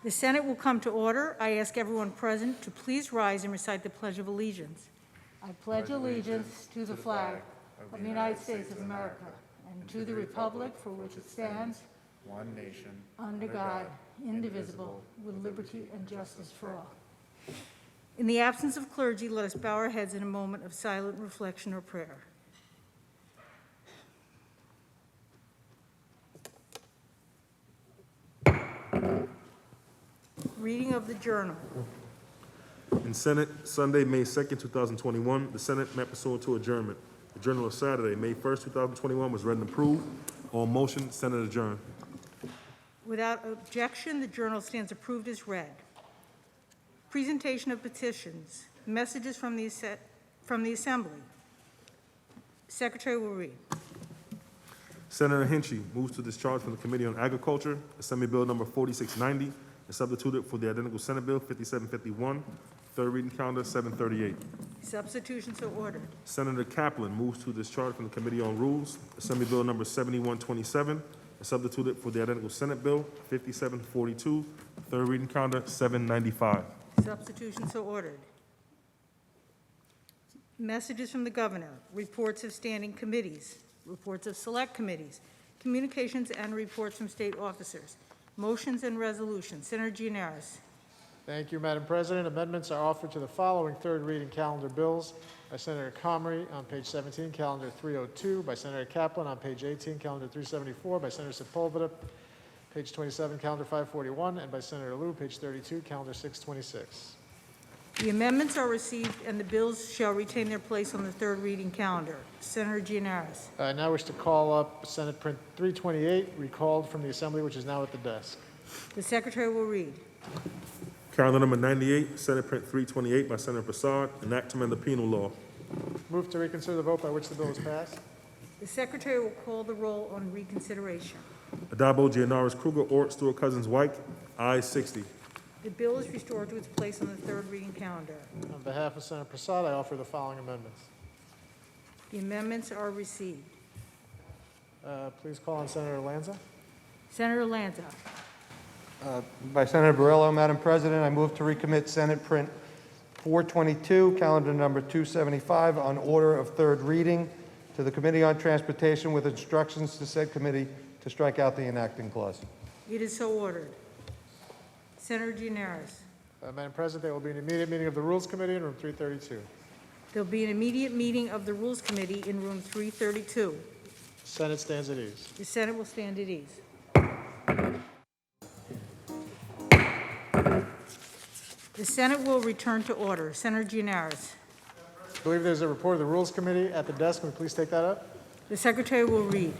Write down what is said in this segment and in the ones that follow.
The Senate will come to order. I ask everyone present to please rise and recite the Pledge of Allegiance. I pledge allegiance to the flag of the United States of America and to the republic for which it stands, one nation, under God, indivisible, with liberty and justice for all. In the absence of clergy, let us bow our heads in a moment of silent reflection or prayer. Reading of the journal. In Senate, Sunday, May 2nd, 2021, the Senate met pursuant to adjournment. The journal of Saturday, May 1st, 2021 was read and approved. On motion, Senate adjourned. Without objection, the journal stands approved as read. Presentation of petitions, messages from the Assembly. Secretary will read. Senator Hinchey moves to discharge from the Committee on Agriculture, Assembly Bill number 4690, and substitute it for the identical Senate Bill 5751, third reading calendar 738. Substitution so ordered. Senator Kaplan moves to discharge from the Committee on Rules, Assembly Bill number 7127, and substitute it for the identical Senate Bill 5742, third reading calendar 795. Substitution so ordered. Messages from the Governor, reports of standing committees, reports of select committees, communications and reports from state officers, motions and resolutions. Senator Gianaris. Thank you, Madam President. Amendments are offered to the following third reading calendar bills by Senator Comrie on page 17, calendar 302, by Senator Kaplan on page 18, calendar 374, by Senator Sepulveda, page 27, calendar 541, and by Senator Liu, page 32, calendar 626. The amendments are received and the bills shall retain their place on the third reading calendar. Senator Gianaris. I now wish to call up Senate Print 328, recalled from the Assembly, which is now at the desk. The Secretary will read. Calendar number 98, Senate Print 328 by Senator Prasad, an act to amend the penal law. Move to reconsider the vote by which the bill is passed. The Secretary will call the roll on reconsideration. Adabo, Gianaris, Kruger, Ort, Stewart, Cousins, White, ayes 60. The bill is restored to its place on the third reading calendar. On behalf of Senator Prasad, I offer the following amendments. The amendments are received. Please call on Senator Lanza. Senator Lanza. By Senator Barillo, Madam President, I move to recommit Senate Print 422, calendar number 275, on order of third reading to the Committee on Transportation with instructions to said committee to strike out the enacting clause. It is so ordered. Senator Gianaris. Madam President, there will be an immediate meeting of the Rules Committee in room 332. There'll be an immediate meeting of the Rules Committee in room 332. Senate stands at ease. The Senate will stand at ease. The Senate will return to order. Senator Gianaris. I believe there's a report of the Rules Committee at the desk. Can we please take that up? The Secretary will read.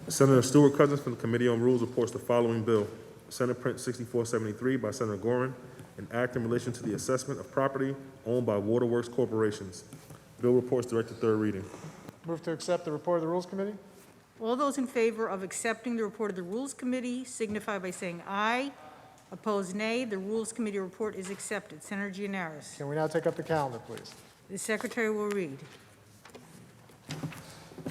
Senator Stewart Cousins from the Committee on Rules reports the following bill. Senate Print 6473 by Senator Gorin, an act in relation to the assessment of property owned by waterworks corporations. Bill reports direct to third reading. Move to accept the report of the Rules Committee. All those in favor of accepting the report of the Rules Committee signify by saying aye. Opposed, nay. The Rules Committee report is accepted. Senator Gianaris. Can we now take up the calendar, please? The Secretary will read.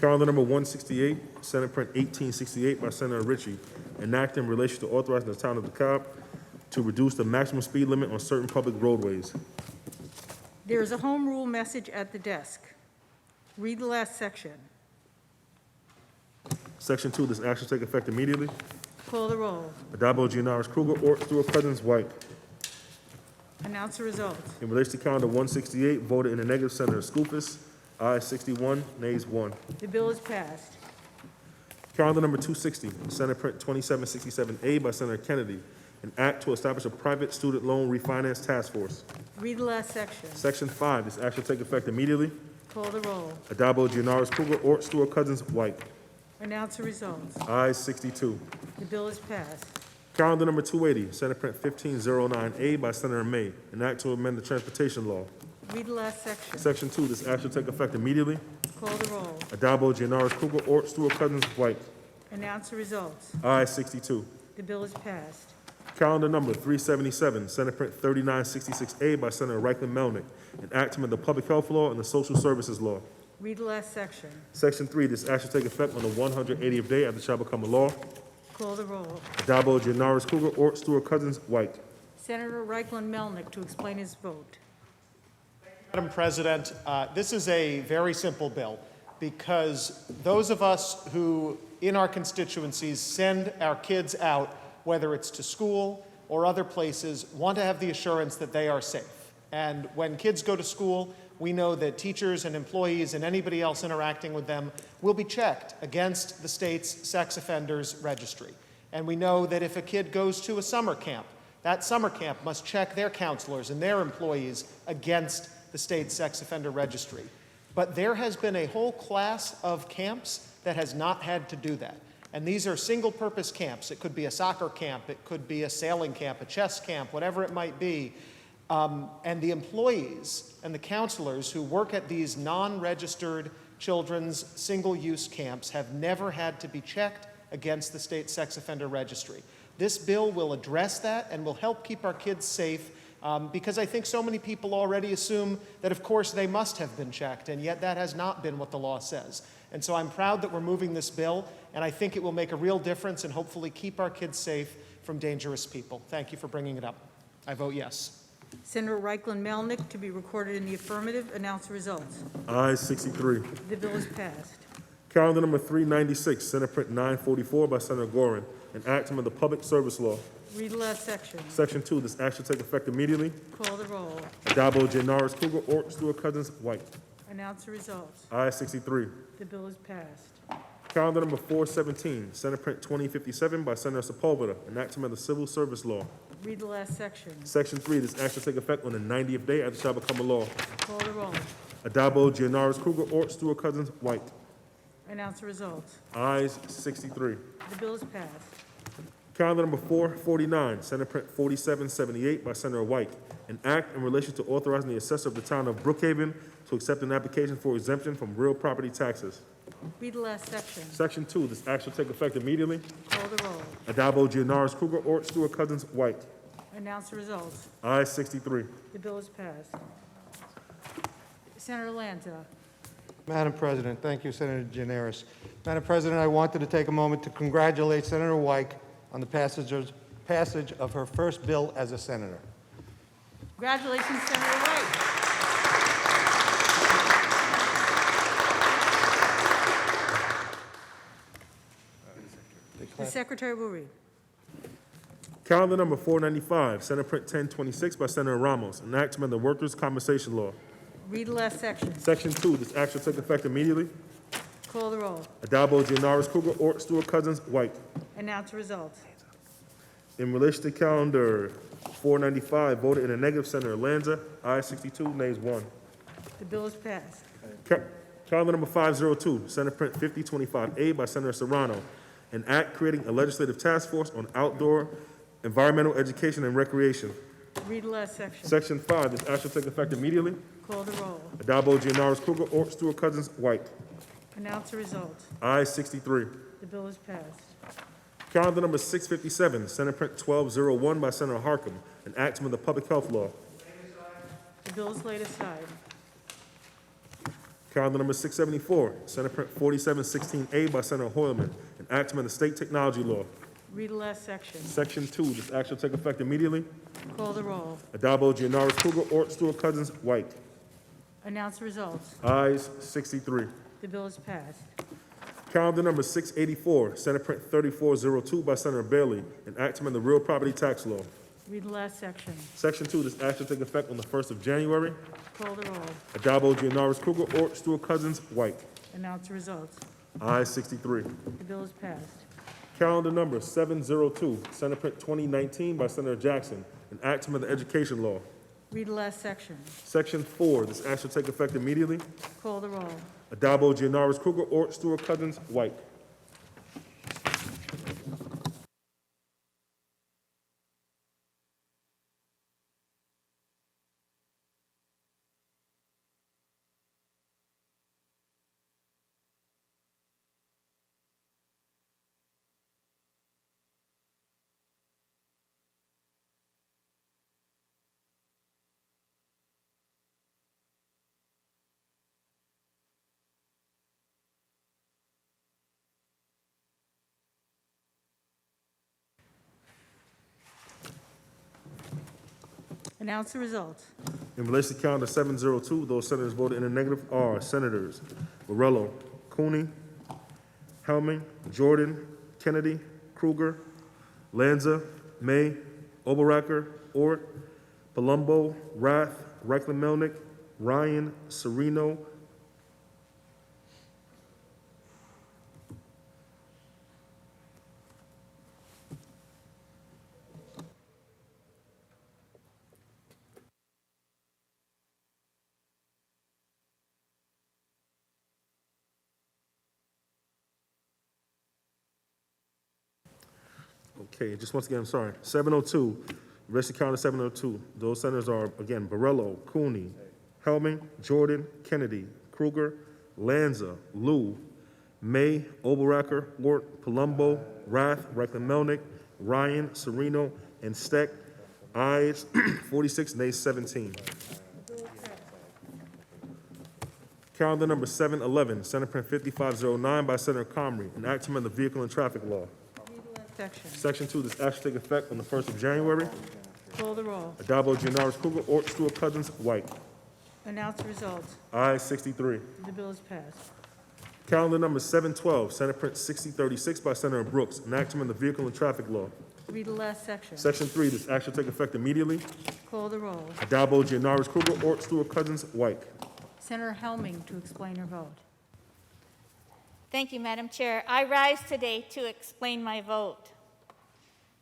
Calendar number 168, Senate Print 1868 by Senator Ritchie, an act in relation to authorizing the town of DeKalb to reduce the maximum speed limit on certain public roadways. There is a home rule message at the desk. Read the last section. Section 2, this action take effect immediately. Call the roll. Adabo, Gianaris, Kruger, Ort, Stewart, Cousins, White. Announce the results. In relation to calendar 168, voted in the negative, Senator Skoufis, ayes 61, nays 1. The bill is passed. Calendar number 260, Senate Print 2767A by Senator Kennedy, an act to establish a private student loan refinance task force. Read the last section. Section 5, this action take effect immediately. Call the roll. Adabo, Gianaris, Kruger, Ort, Stewart, Cousins, White. Announce the results. Ayes 62. The bill is passed. Calendar number 280, Senate Print 1509A by Senator May, an act to amend the transportation law. Read the last section. Section 2, this action take effect immediately. Call the roll. Adabo, Gianaris, Kruger, Ort, Stewart, Cousins, White. Announce the results. Ayes 62. The bill is passed. Calendar number 377, Senate Print 3966A by Senator Reichlin Melnick, an act to amend the public health law and the social services law. Read the last section. Section 3, this action take effect on the 180th day after it shall become a law. Call the roll. Addabbo, Gianaris, Kruger, Ort, Stewart, Cousins, White. Senator Reikland Melnick to explain his vote. Madam President, this is a very simple bill because those of us who, in our constituencies, send our kids out, whether it's to school or other places, want to have the assurance that they are safe. And when kids go to school, we know that teachers and employees and anybody else interacting with them will be checked against the state's sex offenders registry. And we know that if a kid goes to a summer camp, that summer camp must check their counselors and their employees against the state sex offender registry. But there has been a whole class of camps that has not had to do that. And these are single-purpose camps. It could be a soccer camp, it could be a sailing camp, a chess camp, whatever it might be. And the employees and the counselors who work at these non-registered children's single-use camps have never had to be checked against the state sex offender registry. This bill will address that and will help keep our kids safe because I think so many people already assume that, of course, they must have been checked, and yet that has not been what the law says. And so I'm proud that we're moving this bill, and I think it will make a real difference and hopefully keep our kids safe from dangerous people. Thank you for bringing it up. I vote yes. Senator Reikland Melnick to be recorded in the affirmative. Announce the results. Ayes 63. The bill is passed. Calendar number 396, Senate Print 944 by Senator Gorin, an act of the Public Service Law. Read the last section. Section 2, this act shall take effect immediately. Call the roll. Addabbo, Gianaris, Kruger, Ort, Stewart, Cousins, White. Announce the results. Ayes 63. The bill is passed. Calendar number 417, Senate Print 2057 by Senator Sepulveda, an act of the Civil Service Law. Read the last section. Section 3, this act shall take effect on the 90th day after it shall become a law. Call the roll. Addabbo, Gianaris, Kruger, Ort, Stewart, Cousins, White. Announce the results. Ayes 63. The bill is passed. Calendar number 449, Senate Print 4778 by Senator White, an act in relation to authorizing the assessor of the town of Brookhaven to accept an application for exemption from real property taxes. Read the last section. Section 2, this act shall take effect immediately. Call the roll. Addabbo, Gianaris, Kruger, Ort, Stewart, Cousins, White. Announce the results. Ayes 63. The bill is passed. Senator Lanza. Madam President, thank you, Senator Gianaris. Madam President, I wanted to take a moment to congratulate Senator White on the passage of her first bill as a senator. Congratulations, Senator White. The secretary will read. Calendar number 495, Senate Print 1026 by Senator Ramos, an act to amend the Workers' Compensation Law. Read the last section. Section 2, this act shall take effect immediately. Call the roll. Addabbo, Gianaris, Kruger, Ort, Stewart, Cousins, White. Announce the results. In relation to calendar 495, voted in a negative, Senator Lanza. Ayes 62, nays 1. The bill is passed. Calendar number 502, Senate Print 5025A by Senator Serrano, an act creating a legislative task force on outdoor environmental education and recreation. Read the last section. Section 5, this act shall take effect immediately. Call the roll. Addabbo, Gianaris, Kruger, Ort, Stewart, Cousins, White. Announce the results. Ayes 63. The bill is passed. Calendar number 657, Senate Print 1201 by Senator Harkam, an act of the Public Health Law. The bill is laid aside. Calendar number 674, Senate Print 4716A by Senator Hoylman, an act of the State Technology Law. Read the last section. Section 2, this act shall take effect immediately. Call the roll. Addabbo, Gianaris, Kruger, Ort, Stewart, Cousins, White. Announce the results. Ayes 63. The bill is passed. Calendar number 684, Senate Print 3402 by Senator Bailey, an act to amend the real property tax law. Read the last section. Section 2, this act shall take effect on the 1st of January. Call the roll. Addabbo, Gianaris, Kruger, Ort, Stewart, Cousins, White. Announce the results. Ayes 63. The bill is passed. Calendar number 702, Senate Print 2019 by Senator Jackson, an act to amend the education law. Read the last section. Section 4, this act shall take effect immediately. Call the roll. Addabbo, Gianaris, Kruger, Ort, Stewart, Cousins, White. Announce the results. In relation to calendar 702, those senators voted in the negative are Senators Morello, Cooney, Helming, Jordan, Kennedy, Kruger, Lanza, May, Oberacker, Ort, Palumbo, Rath, Reckler-Melnick, Ryan, Sereno, okay, just once again, I'm sorry. 702, rest of calendar 702. Those senators are, again, Borello, Cooney, Helming, Jordan, Kennedy, Kruger, Lanza, Lou, May, Oberacker, Ort, Palumbo, Rath, Reckler-Melnick, Ryan, Sereno, and Steck. Ayes 46, nays 17. Calendar number 711, Senate Print 5509 by Senator Comrie, an act to amend the Vehicle and Traffic Law. Read the last section. Section 2, this act shall take effect on the 1st of January. Call the roll. Adabo, Gianaris, Kruger, Ort, Stewart, Cousins, White. Announce the results. Ayes 63. The bill is passed. Calendar number 712, Senate Print 6036 by Senator Brooks, an act to amend the Vehicle and Traffic Law. Read the last section. Section 3, this act shall take effect immediately. Call the roll. Adabo, Gianaris, Kruger, Ort, Stewart, Cousins, White. Senator Helming to explain her vote. Thank you, Madam Chair. I rise today to explain my vote.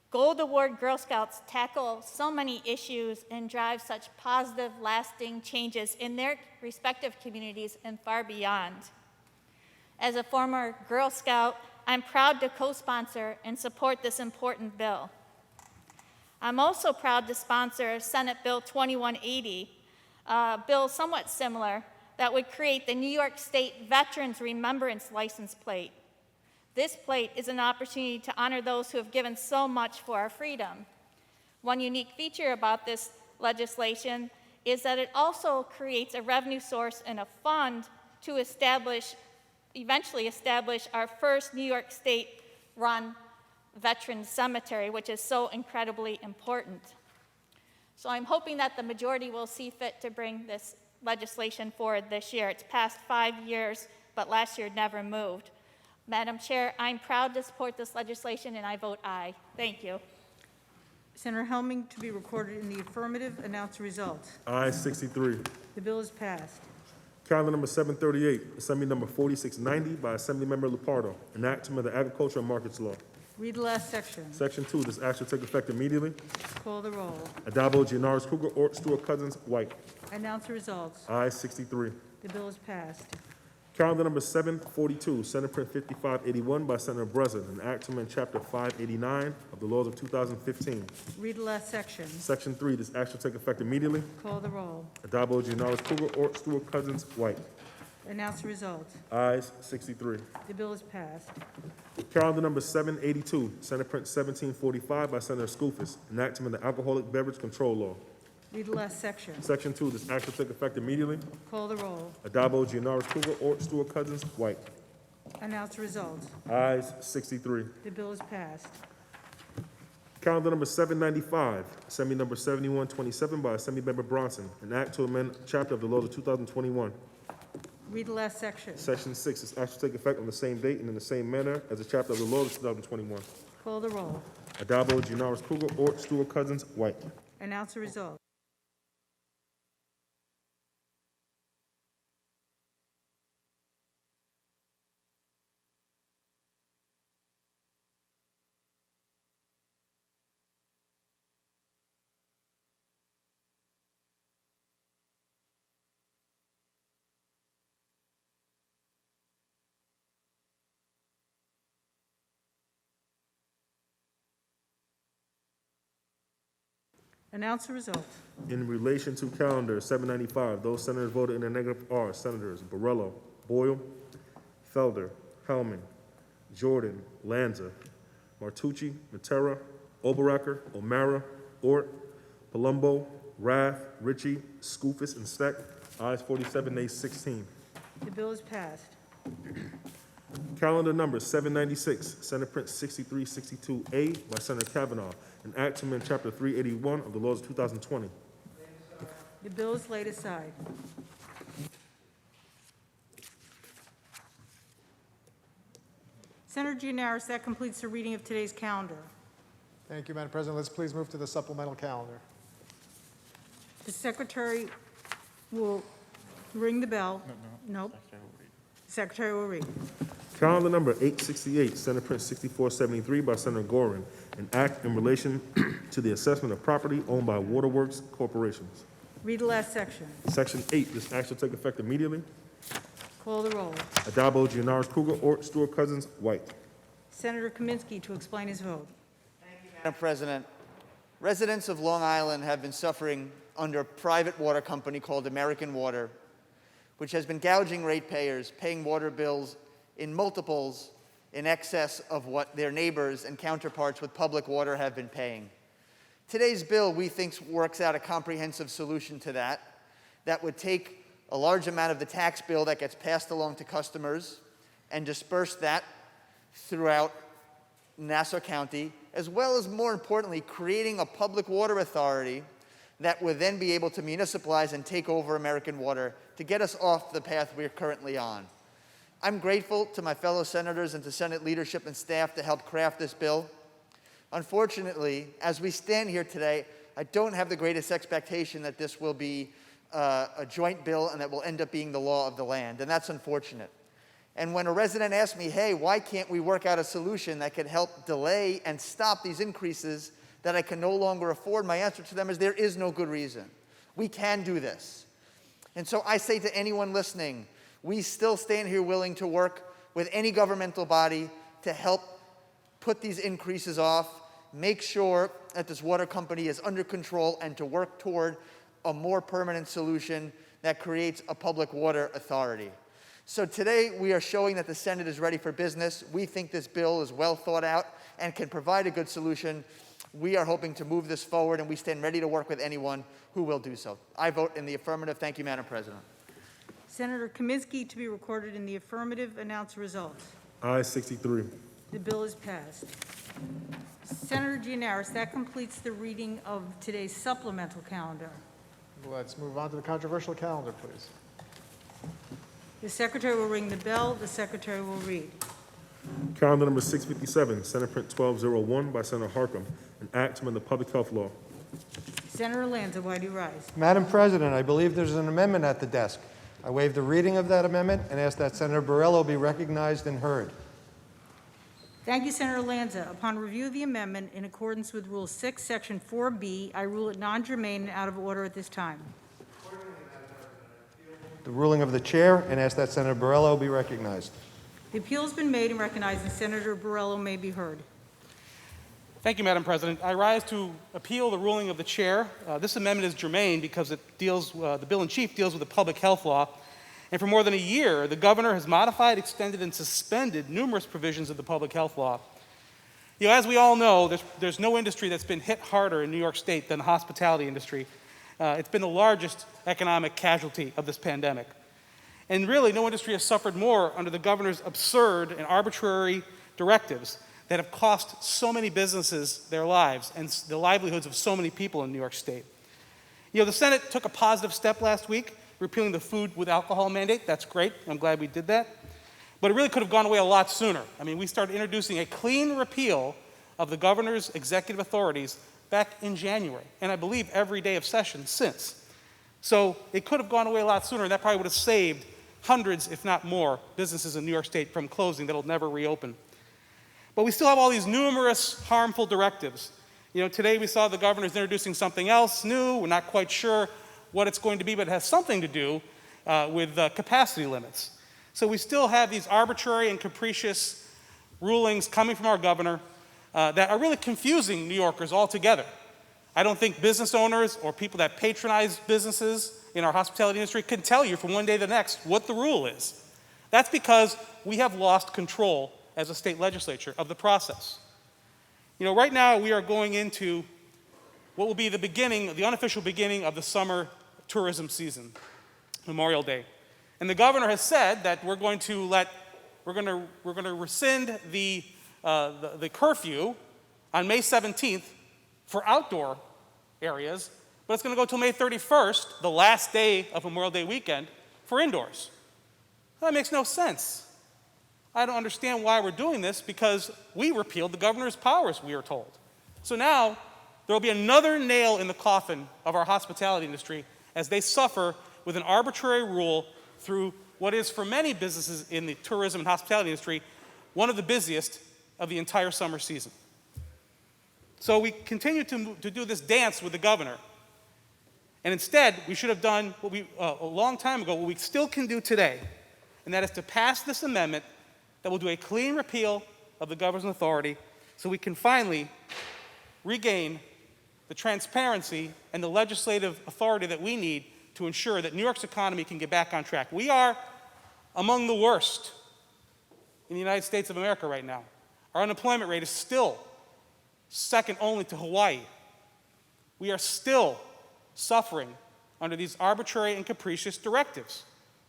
Gold Award Girl Scouts tackle so many issues and drive such positive, lasting changes in their respective communities and far beyond. As a former Girl Scout, I'm proud to co-sponsor and support this important bill. I'm also proud to sponsor Senate Bill 2180, a bill somewhat similar that would create the New York State Veterans Remembrance License Plate. This plate is an opportunity to honor those who have given so much for our freedom. One unique feature about this legislation is that it also creates a revenue source and a fund to eventually establish our first New York State-run veterans cemetery, which is so incredibly important. So I'm hoping that the majority will see fit to bring this legislation forward this year. It's passed 5 years, but last year it never moved. Madam Chair, I'm proud to support this legislation, and I vote aye. Thank you. Senator Helming to be recorded in the affirmative. Announce the results. Ayes 63. The bill is passed. Calendar number 738, Assembly number 4690 by Assemblymember Lupardo, an act to amend the Agriculture and Markets Law. Read the last section. Section 2, this act shall take effect immediately. Call the roll. Adabo, Gianaris, Kruger, Ort, Stewart, Cousins, White. Announce the results. Ayes 63. The bill is passed. Calendar number 742, Senate Print 5581 by Senator Breslin, an act to amend Chapter 589 of the laws of 2015. Read the last section. Section 3, this act shall take effect immediately. Call the roll. Adabo, Gianaris, Kruger, Ort, Stewart, Cousins, White. Announce the results. Ayes 63. The bill is passed. Calendar number 782, Senate Print 1745 by Senator Skoufis, an act to amend the Alcoholic Beverage Control Law. Read the last section. Section 2, this act shall take effect immediately. Call the roll. Adabo, Gianaris, Kruger, Ort, Stewart, Cousins, White. Announce the results. Ayes 63. The bill is passed. Calendar number 795, Assembly number 7127 by Assemblymember Bronson, an act to amend chapter of the laws of 2021. Read the last section. Section 6, this act shall take effect on the same date and in the same manner as the chapter of the laws of 2021. Call the roll. Adabo, Gianaris, Kruger, Ort, Stewart, Cousins, White. Announce the results. Announce the results. In relation to calendar 795, those senators voted in the negative are Senators Borello, Boyle, Felder, Helming, Jordan, Lanza, Martucci, Matera, Oberacker, O'Mara, Ort, Palumbo, Rath, Ritchie, Skoufis, and Steck. Ayes 47, nays 16. The bill is passed. Calendar number 796, Senate Print 6362A by Senator Kavanaugh, an act to amend Chapter 381 of the laws of 2020. The bill is laid aside. Senator Gianaris, that completes the reading of today's calendar. Thank you, Madam President. Let's please move to the supplemental calendar. The secretary will ring the bell. Nope. The secretary will read. Calendar number 868, Senate Print 6473 by Senator Gorin, an act in relation to the assessment of property owned by Waterworks Corporations. Read the last section. Section 8, this act shall take effect immediately. Call the roll. Addabbo, Gianaris, Kruger, Ort, Stewart Cousins, White. Senator Kaminsky to explain his vote. Madam President, residents of Long Island have been suffering under a private water company called American Water, which has been gouging ratepayers, paying water bills in multiples in excess of what their neighbors and counterparts with public water have been paying. Today's bill, we think, works out a comprehensive solution to that would take a large amount of the tax bill that gets passed along to customers and disperse that throughout Nassau County, as well as, more importantly, creating a public water authority that would then be able to municipalize and take over American Water to get us off the path we're currently on. I'm grateful to my fellow senators and to Senate leadership and staff to help craft this bill. Unfortunately, as we stand here today, I don't have the greatest expectation that this will be a joint bill and that will end up being the law of the land, and that's unfortunate. And when a resident asks me, hey, why can't we work out a solution that could help delay and stop these increases that I can no longer afford, my answer to them is there is no good reason. We can do this. And so I say to anyone listening, we still stand here willing to work with any governmental body to help put these increases off, make sure that this water company is under control, and to work toward a more permanent solution that creates a public water authority. So today we are showing that the Senate is ready for business. We think this bill is well thought out and can provide a good solution. We are hoping to move this forward, and we stand ready to work with anyone who will do so. I vote in the affirmative. Thank you, Madam President. Senator Kaminsky to be recorded in the affirmative. Announce the results. Aye 63. The bill is passed. Senator Gianaris, that completes the reading of today's supplemental calendar. Let's move on to the controversial calendar, please. The secretary will ring the bell. The secretary will read. Calendar number 657, Senate Print 1201 by Senator Harkam, an act to amend the public health law. Senator Lanza, why do you rise? Madam President, I believe there's an amendment at the desk. I waive the reading of that amendment and ask that Senator Borrello be recognized and heard. Thank you, Senator Lanza. Upon review of the amendment, in accordance with Rule 6, Section 4B, I rule it non-germane and out of order at this time. The ruling of the chair and ask that Senator Borrello be recognized. The appeal has been made and recognized, and Senator Borrello may be heard. Thank you, Madam President. I rise to appeal the ruling of the chair. This amendment is germane because it deals, the bill in chief deals with the public health law. And for more than a year, the governor has modified, extended, and suspended numerous provisions of the public health law. You know, as we all know, there's no industry that's been hit harder in New York State than the hospitality industry. It's been the largest economic casualty of this pandemic. And really, no industry has suffered more under the governor's absurd and arbitrary directives that have cost so many businesses their lives and the livelihoods of so many people in New York State. You know, the Senate took a positive step last week, repealing the food with alcohol mandate. That's great. I'm glad we did that. But it really could have gone away a lot sooner. I mean, we started introducing a clean repeal of the governor's executive authorities back in January, and I believe every day of session since. So it could have gone away a lot sooner, and that probably would have saved hundreds, if not more, businesses in New York State from closing that'll never reopen. But we still have all these numerous harmful directives. You know, today we saw the governor's introducing something else new. We're not quite sure what it's going to be, but it has something to do with capacity limits. So we still have these arbitrary and capricious rulings coming from our governor that are really confusing New Yorkers altogether. I don't think business owners or people that patronize businesses in our hospitality industry can tell you from one day to the next what the rule is. That's because we have lost control as a state legislature of the process. You know, right now we are going into what will be the beginning, the unofficial beginning of the summer tourism season, Memorial Day. And the governor has said that we're going to rescind the curfew on May 17th for outdoor areas, but it's going to go till May 31st, the last day of Memorial Day weekend, for indoors. That makes no sense. I don't understand why we're doing this, because we repealed the governor's powers, we are told. So now there will be another nail in the coffin of our hospitality industry as they suffer with an arbitrary rule through what is, for many businesses in the tourism and hospitality industry, one of the busiest of the entire summer season. So we continue to do this dance with the governor. And instead, we should have done what we, a long time ago, what we still can do today, and that is to pass this amendment that will do a clean repeal of the governor's authority so we can finally regain the transparency and the legislative authority that we need to ensure that New York's economy can get back on track. We are among the worst in the United States of America right now. Our unemployment rate is still second only to Hawaii. We are still suffering under these arbitrary and capricious directives.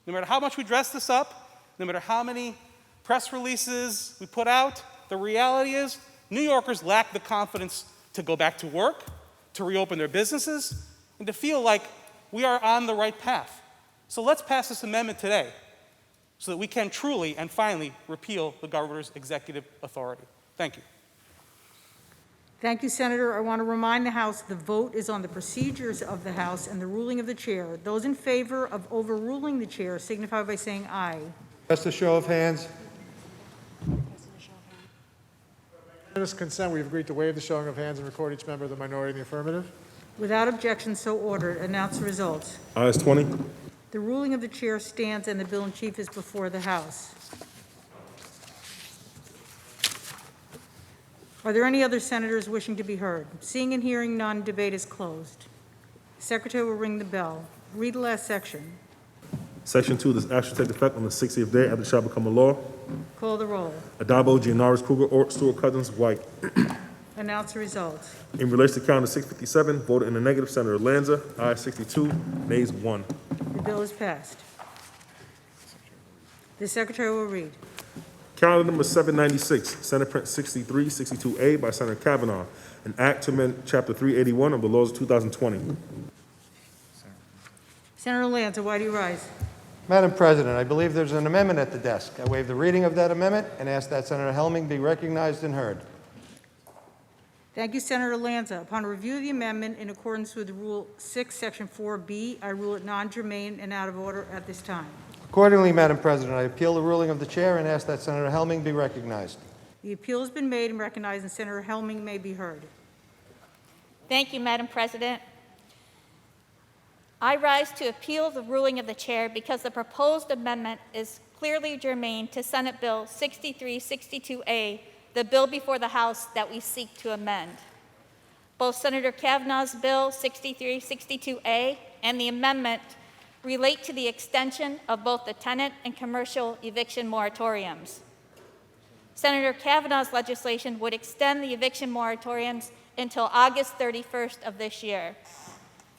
No matter how much we dress this up, no matter how many press releases we put out, the reality is New Yorkers lack the confidence to go back to work, to reopen their businesses, and to feel like we are on the right path. So let's pass this amendment today so that we can truly and finally repeal the governor's executive authority. Thank you. Thank you, Senator. I want to remind the House the vote is on the procedures of the House and the ruling of the chair. Those in favor of overruling the chair signify by saying aye. Just a show of hands. Unanimous consent, we've agreed to waive the showing of hands and record each member of the minority in the affirmative. Without objection, so ordered. Announce the results. Ayes 20. The ruling of the chair stands and the bill in chief is before the House. Are there any other senators wishing to be heard? Seeing and hearing none, debate is closed. Secretary will ring the bell. Read the last section. Section 2, this action take effect on the 60th day after it shall become a law. Call the roll. Adabo, Gianaris, Kruger, Ort, Stewart, Cousins, White. Announce the results. In relation to calendar 657, voted in the negative, Senator Lanza. Ayes 62, nays 1. The bill is passed. The Secretary will read. Calendar number 796, Senate Print 6362A by Senator Kavanaugh, an act to amend Chapter 381 of the laws of 2020. Senator Lanza, why do you rise? Madam President, I believe there's an amendment at the desk. I waive the reading of that amendment and ask that Senator Helming be recognized and heard. Thank you, Senator Lanza. Upon review of the amendment in accordance with Rule 6, Section 4B, I rule it non-germane and out of order at this time. Accordingly, Madam President, I appeal the ruling of the chair and ask that Senator Helming be recognized. The appeal has been made and recognized, and Senator Helming may be heard. Thank you, Madam President. I rise to appeal the ruling of the chair because the proposed amendment is clearly germane to Senate Bill 6362A, the bill before the House that we seek to amend. Both Senator Kavanaugh's Bill 6362A and the amendment relate to the extension of both the tenant and commercial eviction moratoriums. Senator Kavanaugh's legislation would extend the eviction moratoriums until August 31st of this year.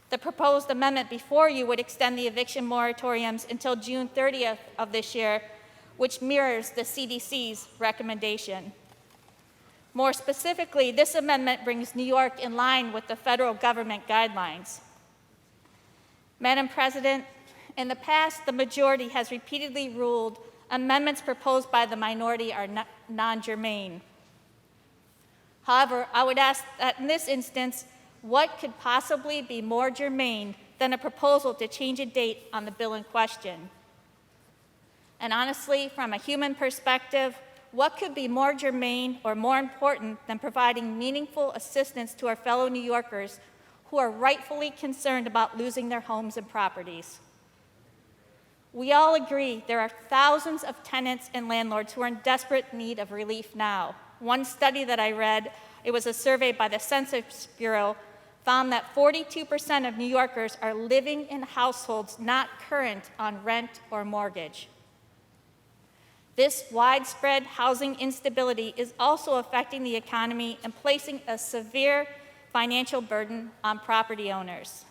The proposed amendment before you would extend the eviction moratoriums until June 30th of this year, which mirrors the CDC's recommendation. More specifically, this amendment brings New York in line with the federal government guidelines. Madam President, in the past, the majority has repeatedly ruled amendments proposed by the minority are non-germane. However, I would ask that in this instance, what could possibly be more germane than a proposal to change a date on the bill in question? And honestly, from a human perspective, what could be more germane or more important than providing meaningful assistance to our fellow New Yorkers who are rightfully concerned about losing their homes and properties? We all agree there are thousands of tenants and landlords who are in desperate need of relief now. One study that I read, it was a survey by the Census Bureau, found that 42% of New Yorkers are living in households not current on rent or mortgage. This widespread housing instability is also affecting the economy and placing a severe financial burden on property owners.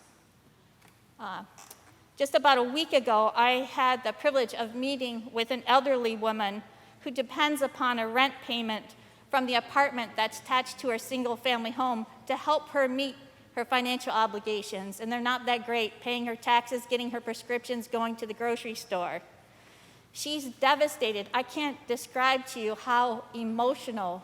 Just about a week ago, I had the privilege of meeting with an elderly woman who depends upon a rent payment from the apartment that's attached to her single-family home to help her meet her financial obligations, and they're not that great, paying her taxes, getting her prescriptions, going to the grocery store. She's devastated. I can't describe to you how emotional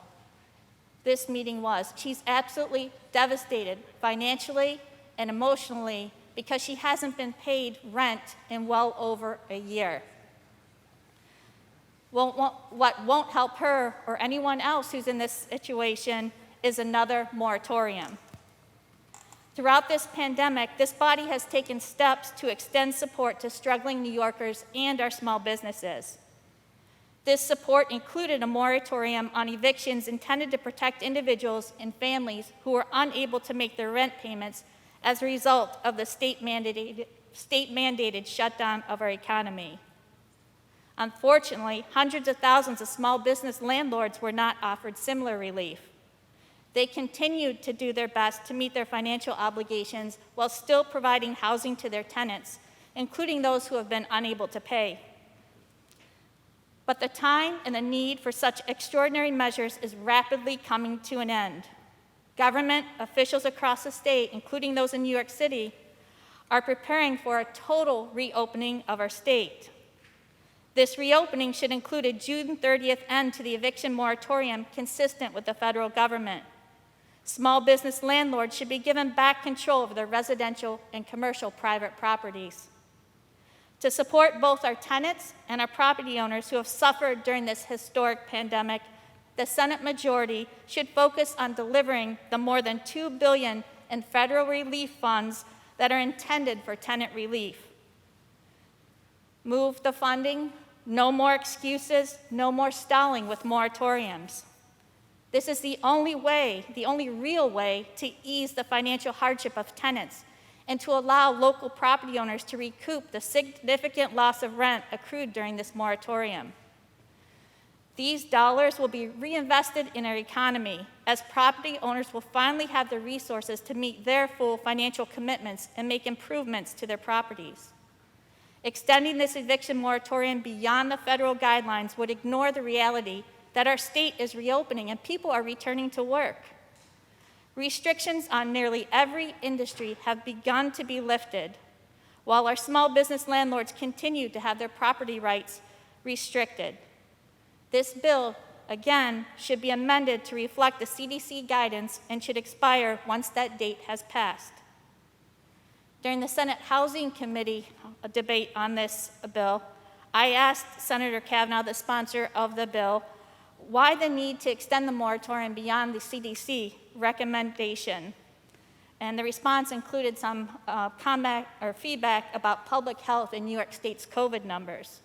this meeting was. She's absolutely devastated financially and emotionally because she hasn't been paid rent in well over a year. Well, what won't help her or anyone else who's in this situation is another moratorium. Throughout this pandemic, this body has taken steps to extend support to struggling New Yorkers and our small businesses. This support included a moratorium on evictions intended to protect individuals and families who were unable to make their rent payments as a result of the state-mandated shutdown of our economy. Unfortunately, hundreds of thousands of small business landlords were not offered similar relief. They continued to do their best to meet their financial obligations while still providing housing to their tenants, including those who have been unable to pay. But the time and the need for such extraordinary measures is rapidly coming to an end. Government officials across the state, including those in New York City, are preparing for a total reopening of our state. This reopening should include a June 30th end to the eviction moratorium consistent with the federal government. Small business landlords should be given back control over their residential and commercial private properties. To support both our tenants and our property owners who have suffered during this historic pandemic, the Senate majority should focus on delivering the more than $2 billion in federal relief funds that are intended for tenant relief. Move the funding, no more excuses, no more stalling with moratoriums. This is the only way, the only real way to ease the financial hardship of tenants and to allow local property owners to recoup the significant loss of rent accrued during this moratorium. These dollars will be reinvested in our economy as property owners will finally have the resources to meet their full financial commitments and make improvements to their properties. Extending this eviction moratorium beyond the federal guidelines would ignore the reality that our state is reopening and people are returning to work. Restrictions on nearly every industry have begun to be lifted, while our small business landlords continue to have their property rights restricted. This bill, again, should be amended to reflect the CDC guidance and should expire once that date has passed. During the Senate Housing Committee debate on this bill, I asked Senator Kavanaugh, the sponsor of the bill, why the need to extend the moratorium beyond the CDC recommendation. And the response included some comment or feedback about public health in New York State's COVID numbers.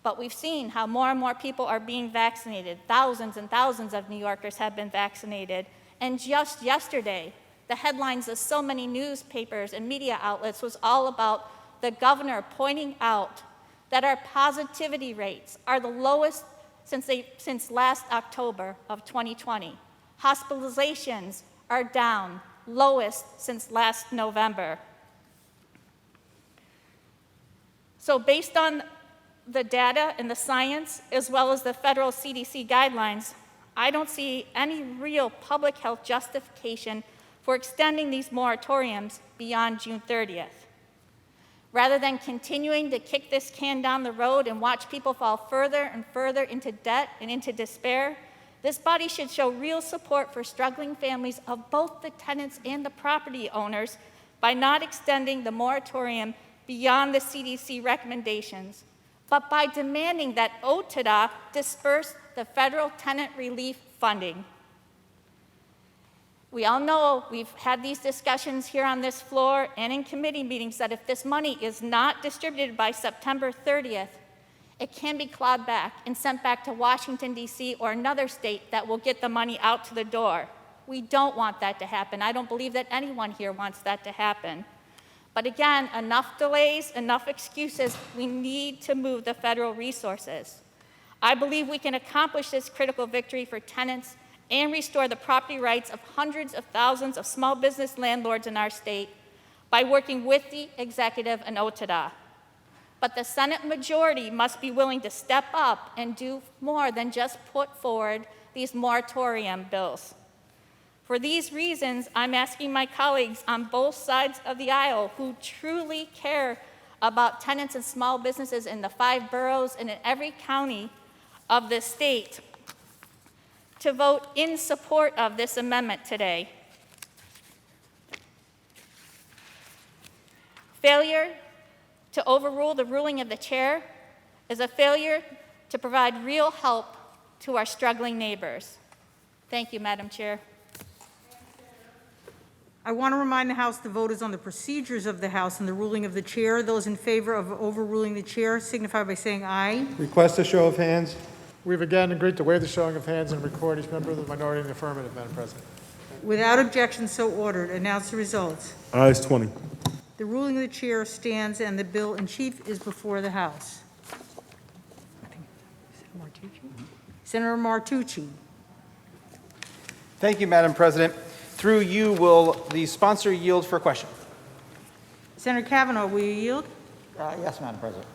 But we've seen how more and more people are being vaccinated. Thousands and thousands of New Yorkers have been vaccinated. And just yesterday, the headlines of so many newspapers and media outlets was all about the governor pointing out that our positivity rates are the lowest since last October of 2020. Hospitalizations are down, lowest since last November. So based on the data and the science, as well as the federal CDC guidelines, I don't see any real public health justification for extending these moratoriums beyond June 30th. Rather than continuing to kick this can down the road and watch people fall further and further into debt and into despair, this body should show real support for struggling families of both the tenants and the property owners by not extending the moratorium beyond the CDC recommendations, but by demanding that OTDA disperse the federal tenant relief funding. We all know, we've had these discussions here on this floor and in committee meetings, that if this money is not distributed by September 30th, it can be clawed back and sent back to Washington, D.C. or another state that will get the money out to the door. We don't want that to happen. I don't believe that anyone here wants that to happen. But again, enough delays, enough excuses. We need to move the federal resources. I believe we can accomplish this critical victory for tenants and restore the property rights of hundreds of thousands of small business landlords in our state by working with the executive and OTDA. But the Senate majority must be willing to step up and do more than just put forward these moratorium bills. For these reasons, I'm asking my colleagues on both sides of the aisle who truly care about tenants and small businesses in the 5 boroughs and in every county of the state to vote in support of this amendment today. Failure to overrule the ruling of the chair is a failure to provide real help to our struggling neighbors. Thank you, Madam Chair. I want to remind the House the vote is on the procedures of the House and the ruling of the chair. Those in favor of overruling the chair signify by saying aye. Request a show of hands. We've again agreed to waive the showing of hands and record each member of the minority in the affirmative, Madam President. Without objection, so ordered. Announce the results. Ayes 20. The ruling of the chair stands and the bill in chief is before the House. Senator Martucci. Thank you, Madam President. Through you, will the sponsor yield for question? Senator Kavanaugh, will you yield? Yes, Madam President.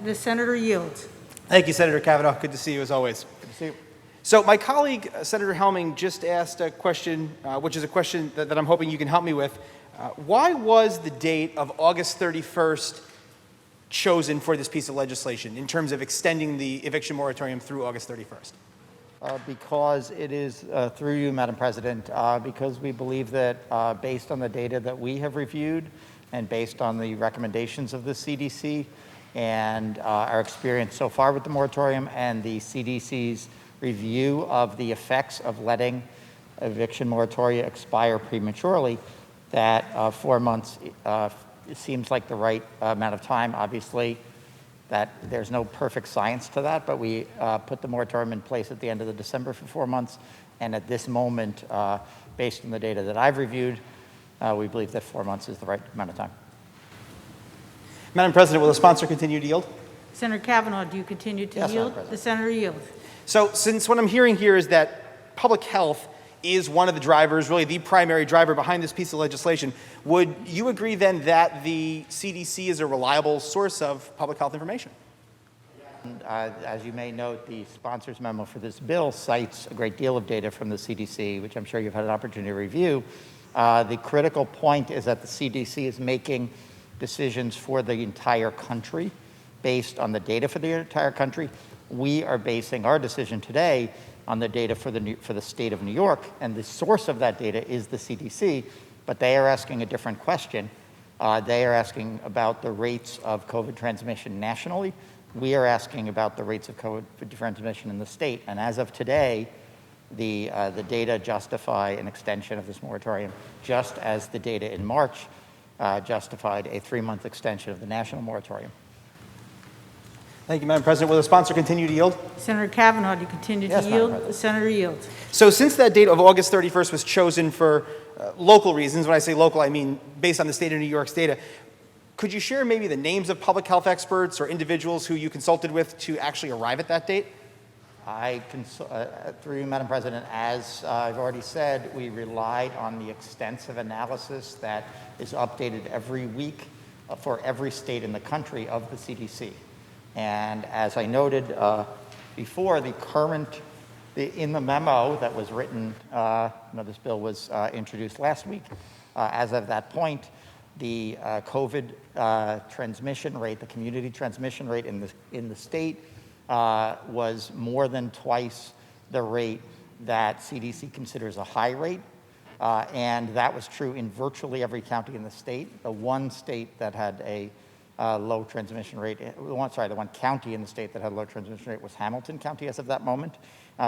The senator yields. Thank you, Senator Kavanaugh. Good to see you as always. Good to see you. So my colleague, Senator Helming, just asked a question, which is a question that I'm hoping you can help me with. Why was the date of August 31st chosen for this piece of legislation in terms of extending the eviction moratorium through August 31st? Because it is, through you, Madam President, because we believe that based on the data that we have reviewed and based on the recommendations of the CDC and our experience so far with the moratorium and the CDC's review of the effects of letting eviction moratoria expire prematurely, that 4 months seems like the right amount of time. Obviously, that there's no perfect science to that, but we put the moratorium in place at the end of the December for 4 months. And at this moment, based on the data that I've reviewed, we believe that 4 months is the right amount of time. Madam President, will the sponsor continue to yield? Senator Kavanaugh, do you continue to Yes, Madam yield? President. The senator yields. So since what I'm hearing here is that public health is one of the drivers, really the primary driver behind this piece of legislation, would you agree then that the CDC is a reliable source of public health information? As you may note, the sponsor's memo for this bill cites a great deal of data from the CDC, which I'm sure you've had an opportunity to review. The critical point is that the CDC is making decisions for the entire country based on the data for the entire country. We are basing our decision today on the data for the state of New York, and the source of that data is the CDC, but they are asking a different question. They are asking about the rates of COVID transmission nationally. We are asking about the rates of COVID transmission in the state, and as of today, the data justify an extension of this moratorium, just as the data in March justified a 3-month extension of the national moratorium. Thank you, Madam President. Will the sponsor continue to yield? Senator Kavanaugh, do you continue Yes, to Madam yield? President. The senator yields. So since that date of August 31st was chosen for local reasons, when I say local, I mean based on the state of New York's data, could you share maybe the names of public health experts or individuals who you consulted with to actually arrive at that date? Through you, Madam President, as I've already said, we relied on the extensive analysis that is updated every week for every state in the country of the CDC. And as I noted before, in the memo that was written, this bill was introduced last week. As of that point, the COVID transmission rate, the community transmission rate in the state was more than twice the rate that CDC considers a high rate. And that was true in virtually every county in the state. The one state that had a low transmission rate, the one county in the state that had a low transmission rate was Hamilton County as of that moment.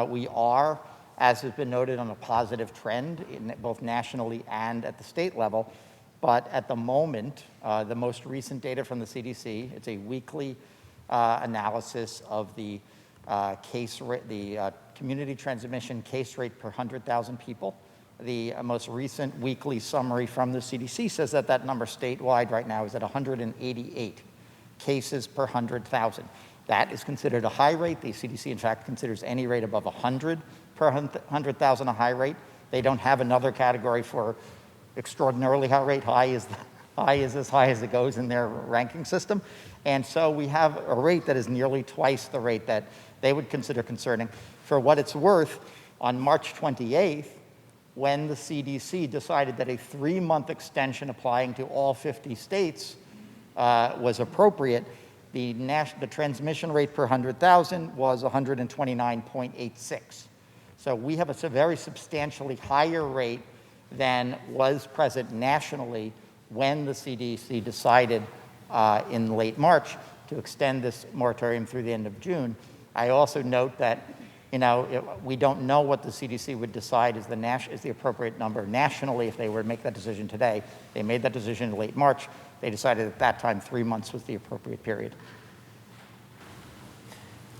We are, as has been noted, on a positive trend both nationally and at the state level. But at the moment, the most recent data from the CDC, it's a weekly analysis of the case rate, the community transmission case rate per 100,000 people. The most recent weekly summary from the CDC says that that number statewide right now is at 188 cases per 100,000. That is considered a high rate. The CDC, in fact, considers any rate above 100 per 100,000 a high rate. They don't have another category for extraordinarily high rate. High is as high as it goes in their ranking system. And so we have a rate that is nearly twice the rate that they would consider concerning. For what it's worth, on March 28th, when the CDC decided that a 3-month extension applying to all 50 states was appropriate. The transmission rate per 100,000 was 129.86. So we have a very substantially higher rate than was present nationally when the CDC decided in late March to extend this moratorium through the end of June. I also note that, we don't know what the CDC would decide is the appropriate number nationally if they were to make that decision today. They made that decision in late March. They decided at that time 3 months was the appropriate period.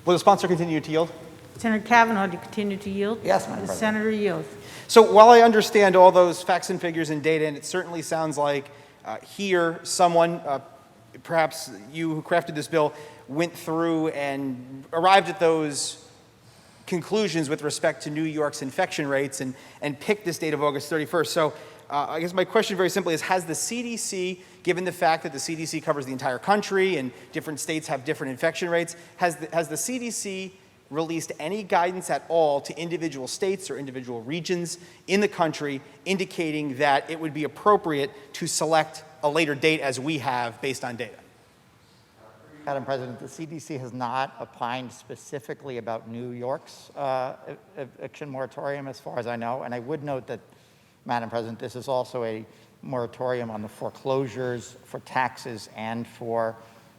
Will the sponsor continue to yield? Senator Kavanaugh, do you continue to yield? Yes, Madam The President. senator yields. So while I understand all those facts and figures and data, and it certainly sounds like here someone, perhaps you who crafted this bill, went through and arrived at those conclusions with respect to New York's infection rates and picked this date of August 31st. So I guess my question very simply is, has the CDC, given the fact that the CDC covers the entire country and different states have different infection rates, has the CDC released any guidance at all to individual states or individual regions in the country indicating that it would be appropriate to select a later date as we have based on data? Madam President, the CDC has not opined specifically about New York's eviction moratorium, as far as I know. And I would note that, Madam President, this is also a moratorium on the foreclosures for taxes and for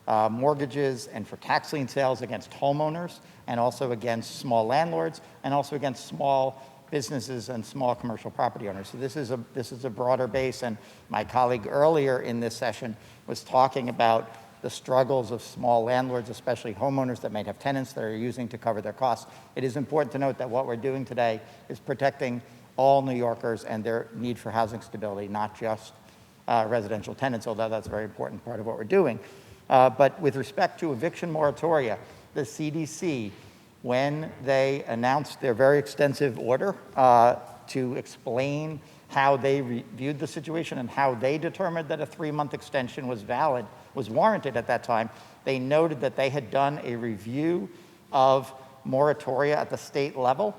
mortgages and for tax lien sales against homeowners, and also against small landlords, and also against small businesses and small commercial property owners. So this is a broader base, and my colleague earlier in this session was talking about the struggles of small landlords, especially homeowners that might have tenants that are using to cover their costs. It is important to note that what we're doing today is protecting all New Yorkers and their need for housing stability, not just residential tenants, although that's a very important part of what we're doing. But with respect to eviction moratoria, the CDC, when they announced their very extensive order to explain how they viewed the situation and how they determined that a 3-month extension was warranted at that time, they noted that they had done a review of moratoria at the state level,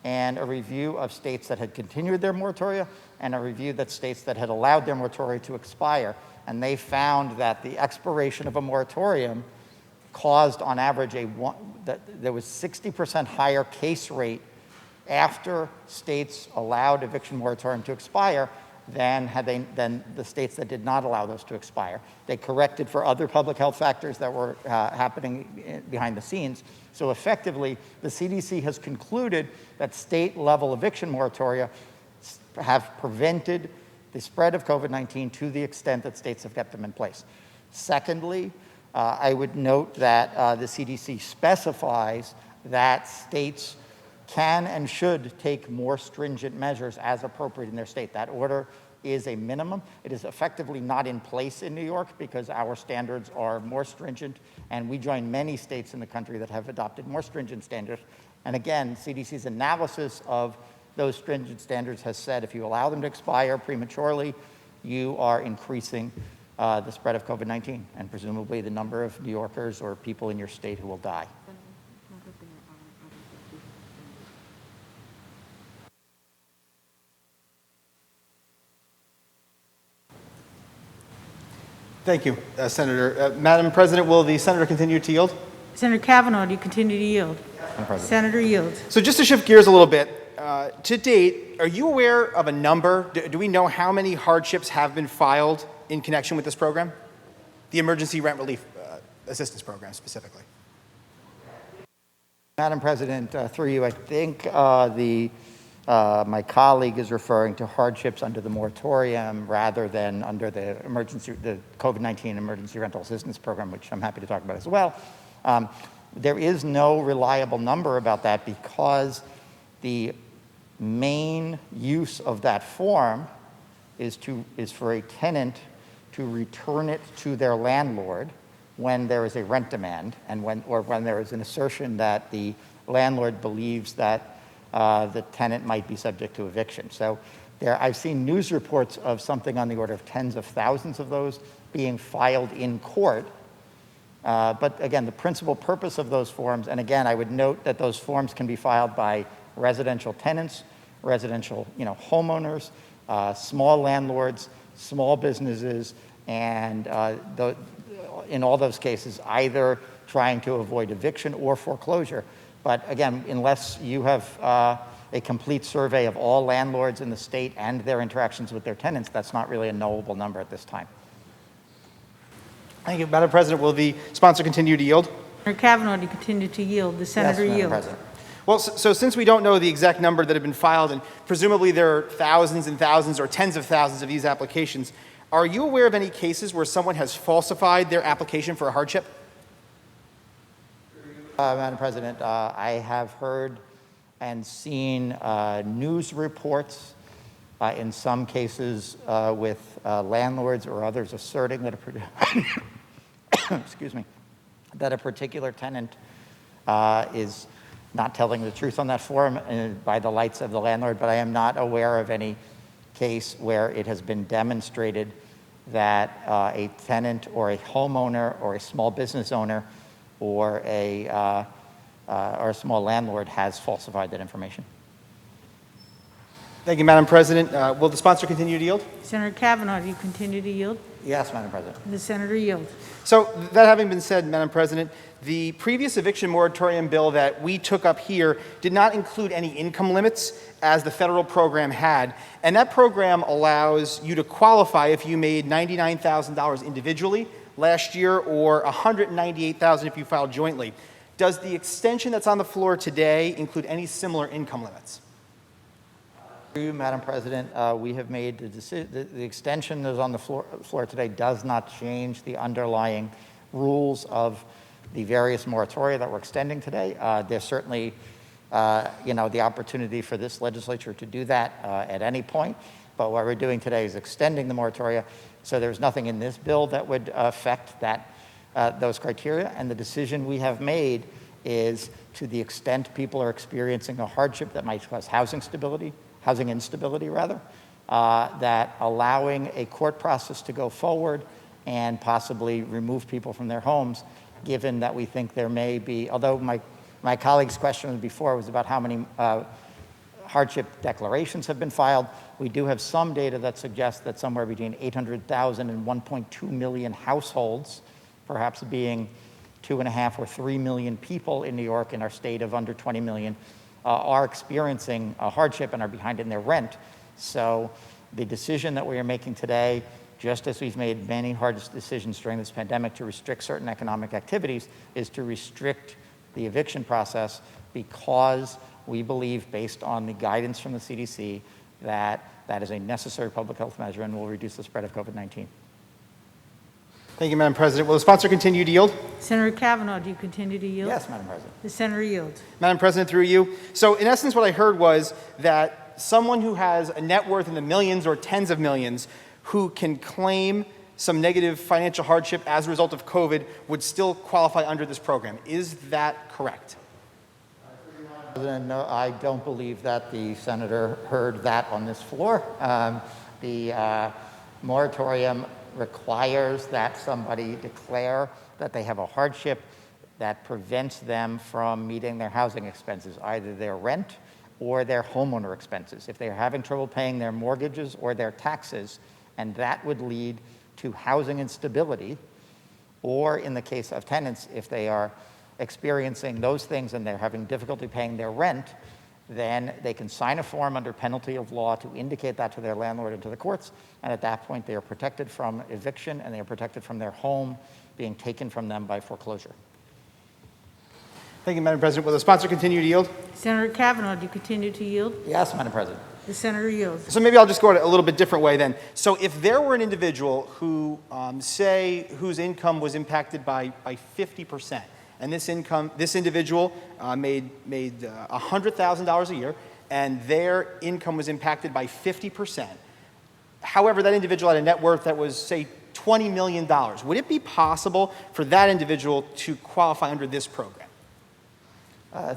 and a review of states that had continued their moratoria, and a review that states that had allowed their moratoria to expire. And they found that the expiration of a moratorium caused, on average, that there was 60% higher case rate after states allowed eviction moratorium to expire than the states that did not allow those to expire. They corrected for other public health factors that were happening behind the scenes. So effectively, the CDC has concluded that state-level eviction moratoria have prevented the spread of COVID-19 to the extent that states have kept them in place. Secondly, I would note that the CDC specifies that states can and should take more stringent measures as appropriate in their state. That order is a minimum. It is effectively not in place in New York because our standards are more stringent, and we join many states in the country that have adopted more stringent standards. And again, CDC's analysis of those stringent standards has said if you allow them to expire prematurely, you are increasing the spread of COVID-19 and presumably the number of New Yorkers or people in your state who will die. Thank you, Senator. Madam President, will the senator continue to yield? Senator Kavanaugh, do you continue to yield? Senator yields. So just to shift gears a little bit, to date, are you aware of a number? Do we know how many hardships have been filed in connection with this program? The Emergency Rent Relief Assistance Program specifically. Madam President, through you, I think my colleague is referring to hardships under the moratorium rather than under the COVID-19 Emergency Rental Assistance Program, which I'm happy to talk about as well. There is no reliable number about that because the main use of that form is for a tenant to return it to their landlord when there is a rent demand and when there is an assertion that the landlord believes that the tenant might be subject to eviction. So I've seen news reports of something on the order of tens of thousands of those being filed in court. But again, the principal purpose of those forms, and again, I would note that those forms can be filed by residential tenants, residential, homeowners, small landlords, small businesses, and in all those cases, either trying to avoid eviction or foreclosure. But again, unless you have a complete survey of all landlords in the state and their interactions with their tenants, that's not really a knowable number at this time. Thank you. Madam President, will the sponsor continue to yield? Senator Kavanaugh, do you continue to yield? The senator Yes, Madam yields. President. Well, so since we don't know the exact number that have been filed, and presumably there are thousands and thousands or tens of thousands of these applications, are you aware of any cases where someone has falsified their application for a hardship? Madam President, I have heard and seen news reports in some cases with landlords or others asserting that excuse me, that a particular tenant is not telling the truth on that form by the lights of the landlord, but I am not aware of any case where it has been demonstrated that a tenant or a homeowner or a small business owner or a small landlord has falsified that information. Thank you, Madam President. Will the sponsor continue to yield? Senator Kavanaugh, do you continue to yield? Yes, Madam President. The senator yields. So that having been said, Madam President, the previous eviction moratorium bill that we took up here did not include any income limits as the federal program had. And that program allows you to qualify if you made $99,000 individually last year or $198,000 if you filed jointly. Does the extension that's on the floor today include any similar income limits? Through you, Madam President, we have made the decision. The extension that is on the floor today does not change the underlying rules of the various moratoria that we're extending today. There's certainly, the opportunity for this legislature to do that at any point. But what we're doing today is extending the moratoria. So there's nothing in this bill that would affect those criteria. And the decision we have made is, to the extent people are experiencing a hardship that might cause housing instability, that allowing a court process to go forward and possibly remove people from their homes, given that we think there may be, although my colleague's question before was about how many hardship declarations have been filed, we do have some data that suggests that somewhere between 800,000 and 1.2 million households, perhaps being 2.5 or 3 million people in New York in our state of under 20 million, are experiencing a hardship and are behind in their rent. So the decision that we are making today, just as we've made many hard decisions during this pandemic to restrict certain economic activities, is to restrict the eviction process because we believe, based on the guidance from the CDC, that that is a necessary public health measure and will reduce the spread of COVID-19. Thank you, Madam President. Will the sponsor continue to yield? Senator Kavanaugh, do you continue to yield? Yes, Madam President. The senator yields. Madam President, through you. So in essence, what I heard was that someone who has a net worth in the millions or tens of millions who can claim some negative financial hardship as a result of COVID would still qualify under this program. Is that correct? President, no, I don't believe that the senator heard that on this floor. The moratorium requires that somebody declare that they have a hardship that prevents them from meeting their housing expenses, either their rent or their homeowner expenses. If they're having trouble paying their mortgages or their taxes, and that would lead to housing instability, or in the case of tenants, if they are experiencing those things and they're having difficulty paying their rent, then they can sign a form under penalty of law to indicate that to their landlord and to the courts, and at that point they are protected from eviction and they are protected from their home being taken from them by foreclosure. Thank you, Madam President. Will the sponsor continue to yield? Senator Kavanaugh, do you continue to yield? Yes, Madam President. The senator yields. So maybe I'll just go a little bit different way then. So if there were an individual who, whose income was impacted by 50%, and this individual made $100,000 a year, and their income was impacted by 50%. However, that individual had a net worth that was, say, $20 million. Would it be possible for that individual to qualify under this program?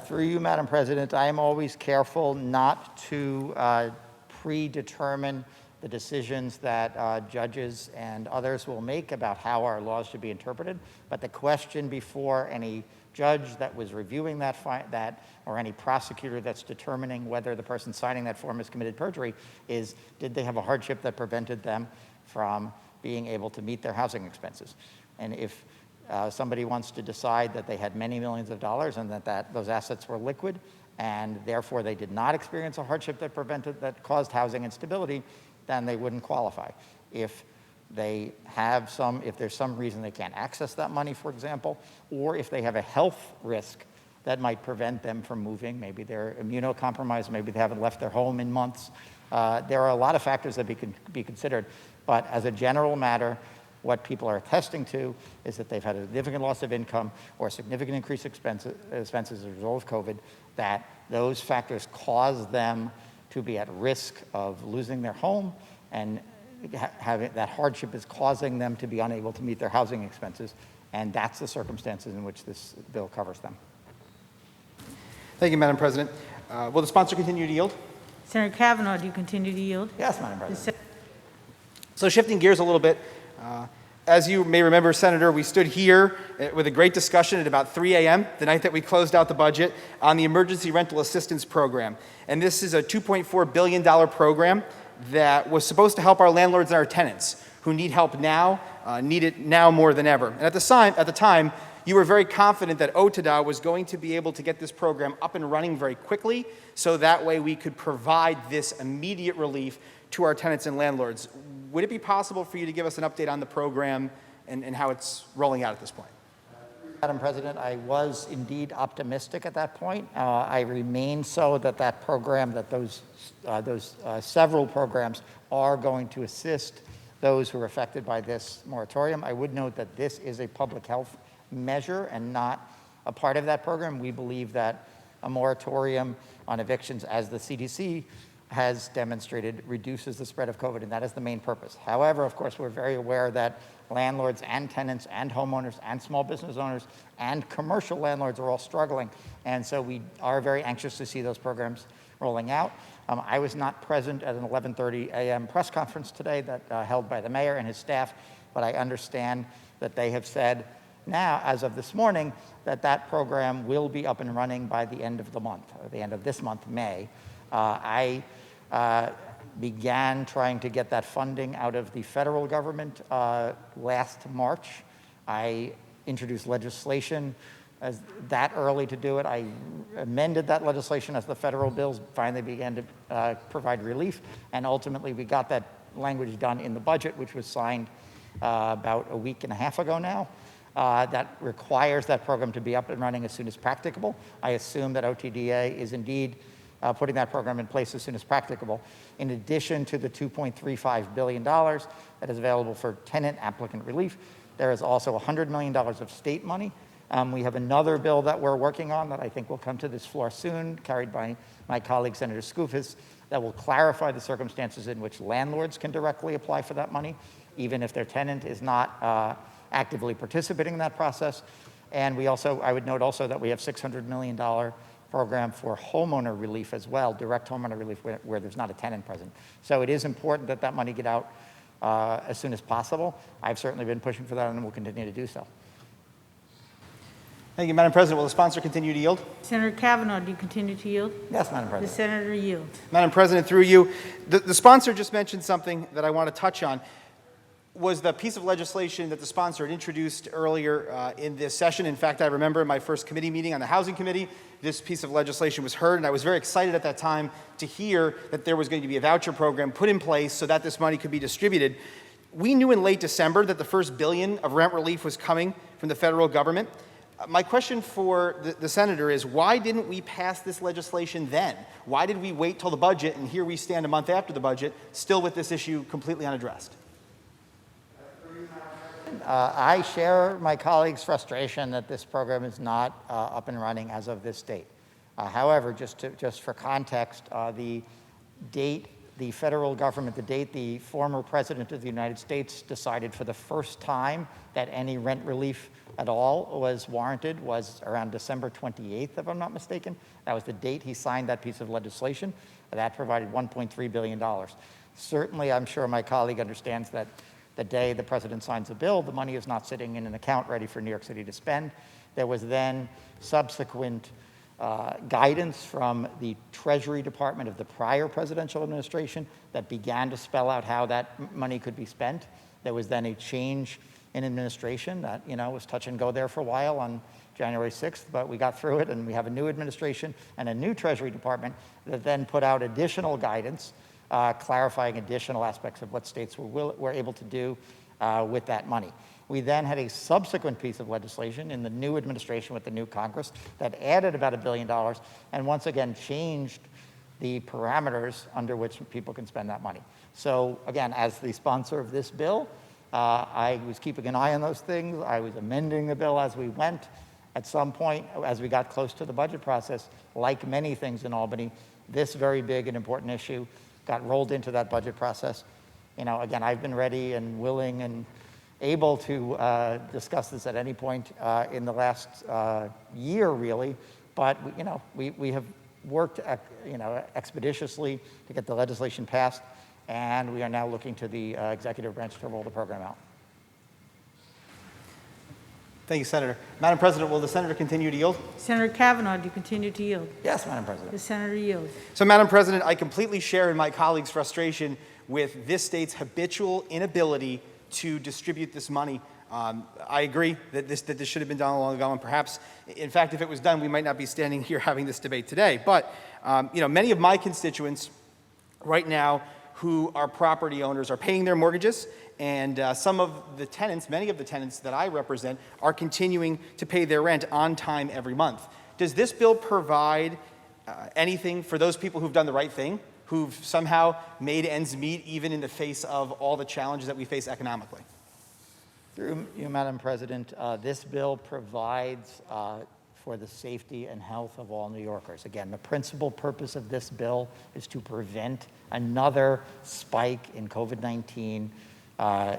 Through you, Madam President, I am always careful not to predetermine the decisions that judges and others will make about how our laws should be interpreted. But the question before any judge that was reviewing that or any prosecutor that's determining whether the person signing that form has committed perjury is, did they have a hardship that prevented them from being able to meet their housing expenses? And if somebody wants to decide that they had many millions of dollars and that those assets were liquid, and therefore they did not experience a hardship that caused housing instability, then they wouldn't qualify. If there's some reason they can't access that money, for example, or if they have a health risk that might prevent them from moving, maybe they're immunocompromised, maybe they haven't left their home in months. There are a lot of factors that be considered, but as a general matter, what people are attesting to is that they've had a significant loss of income or significant increased expenses as a result of COVID, that those factors cause them to be at risk of losing their home, and having that hardship is causing them to be unable to meet their housing expenses, and that's the circumstances in which this bill covers them. Thank you, Madam President. Will the sponsor continue to yield? Senator Kavanaugh, do you continue to yield? Yes, Madam President. So shifting gears a little bit, as you may remember, Senator, we stood here with a great discussion at about 3 a.m. the night that we closed out the budget on the Emergency Rental Assistance Program. And this is a $2.4 billion program that was supposed to help our landlords and our tenants who need help now, need it now more than ever. And at the time, you were very confident that OTDA was going to be able to get this program up and running very quickly, so that way we could provide this immediate relief to our tenants and landlords. Would it be possible for you to give us an update on the program and how it's rolling out at this point? Madam President, I was indeed optimistic at that point. I remain so that program, that those several programs are going to assist those who are affected by this moratorium. I would note that this is a public health measure and not a part of that program. We believe that a moratorium on evictions, as the CDC has demonstrated, reduces the spread of COVID, and that is the main purpose. However, of course, we're very aware that landlords and tenants and homeowners and small business owners and commercial landlords are all struggling, and so we are very anxious to see those programs rolling out. I was not present at an 11:30 a.m. press conference today that held by the mayor and his staff, but I understand that they have said now, as of this morning, that program will be up and running by the end of the month, or the end of this month, May. I began trying to get that funding out of the federal government last March. I introduced legislation as that early to do it. I amended that legislation as the federal bills finally began to provide relief, and ultimately we got that language done in the budget, which was signed about a week and a half ago now. That requires that program to be up and running as soon as practicable. I assume that OTDA is indeed putting that program in place as soon as practicable. In addition to the $2.35 billion that is available for tenant applicant relief, there is also $100 million of state money. We have another bill that we're working on that I think will come to this floor soon, carried by my colleague Senator Skoufis, that will clarify the circumstances in which landlords can directly apply for that money, even if their tenant is not actively participating in that process. And we also, I would note also that we have $600 million program for homeowner relief as well, direct homeowner relief where there's not a tenant present. So it is important that that money get out as soon as possible. I've certainly been pushing for that and will continue to do so. Thank you, Madam President. Will the sponsor continue to yield? Senator Kavanaugh, do you continue to yield? Yes, Madam The President. senator yields. Madam President, through you, the sponsor just mentioned something that I want to touch on. Was the piece of legislation that the sponsor had introduced earlier in this session. In fact, I remember in my first committee meeting on the Housing Committee, this piece of legislation was heard, and I was very excited at that time to hear that there was going to be a voucher program put in place so that this money could be distributed. We knew in late December that the first $1 billion of rent relief was coming from the federal government. My question for the senator is, why didn't we pass this legislation then? Why did we wait till the budget, and here we stand a month after the budget, still with this issue completely unaddressed? I share my colleague's frustration that this program is not up and running as of this date. However, just for context, the date the federal government, the date the former president of the United States decided for the first time that any rent relief at all was warranted was around December 28th, if I'm not mistaken. That was the date he signed that piece of legislation. That provided $1.3 billion. Certainly, I'm sure my colleague understands that the day the president signs a bill, the money is not sitting in an account ready for New York City to spend. There was then subsequent guidance from the Treasury Department of the prior presidential administration that began to spell out how that money could be spent. There was then a change in administration that, was touch and go there for a while on January 6th, but we got through it, and we have a new administration and a new Treasury Department that then put out additional guidance, clarifying additional aspects of what states were able to do with that money. We then had a subsequent piece of legislation in the new administration with the new Congress that added about $1 billion and once again changed the parameters under which people can spend that money. So again, as the sponsor of this bill, I was keeping an eye on those things. I was amending the bill as we went. At some point, as we got close to the budget process, like many things in Albany, this very big and important issue got rolled into that budget process. Again, I've been ready and willing and able to discuss this at any point in the last year, really. But we have worked expeditiously to get the legislation passed, and we are now looking to the executive branch to roll the program out. Thank you, Senator. Madam President, will the senator continue to yield? Senator Kavanaugh, do you continue to yield? Yes, Madam President. The senator yields. So, Madam President, I completely share in my colleagues' frustration with this state's habitual inability to distribute this money. I agree that this should have been done long ago, and perhaps, in fact, if it was done, we might not be standing here having this debate today. But, many of my constituents right now who are property owners are paying their mortgages, and some of the tenants, many of the tenants that I represent, are continuing to pay their rent on time every month. Does this bill provide anything for those people who've done the right thing, who've somehow made ends meet even in the face of all the challenges that we face economically? Through you, Madam President, this bill provides for the safety and health of all New Yorkers. Again, the principal purpose of this bill is to prevent another spike in COVID-19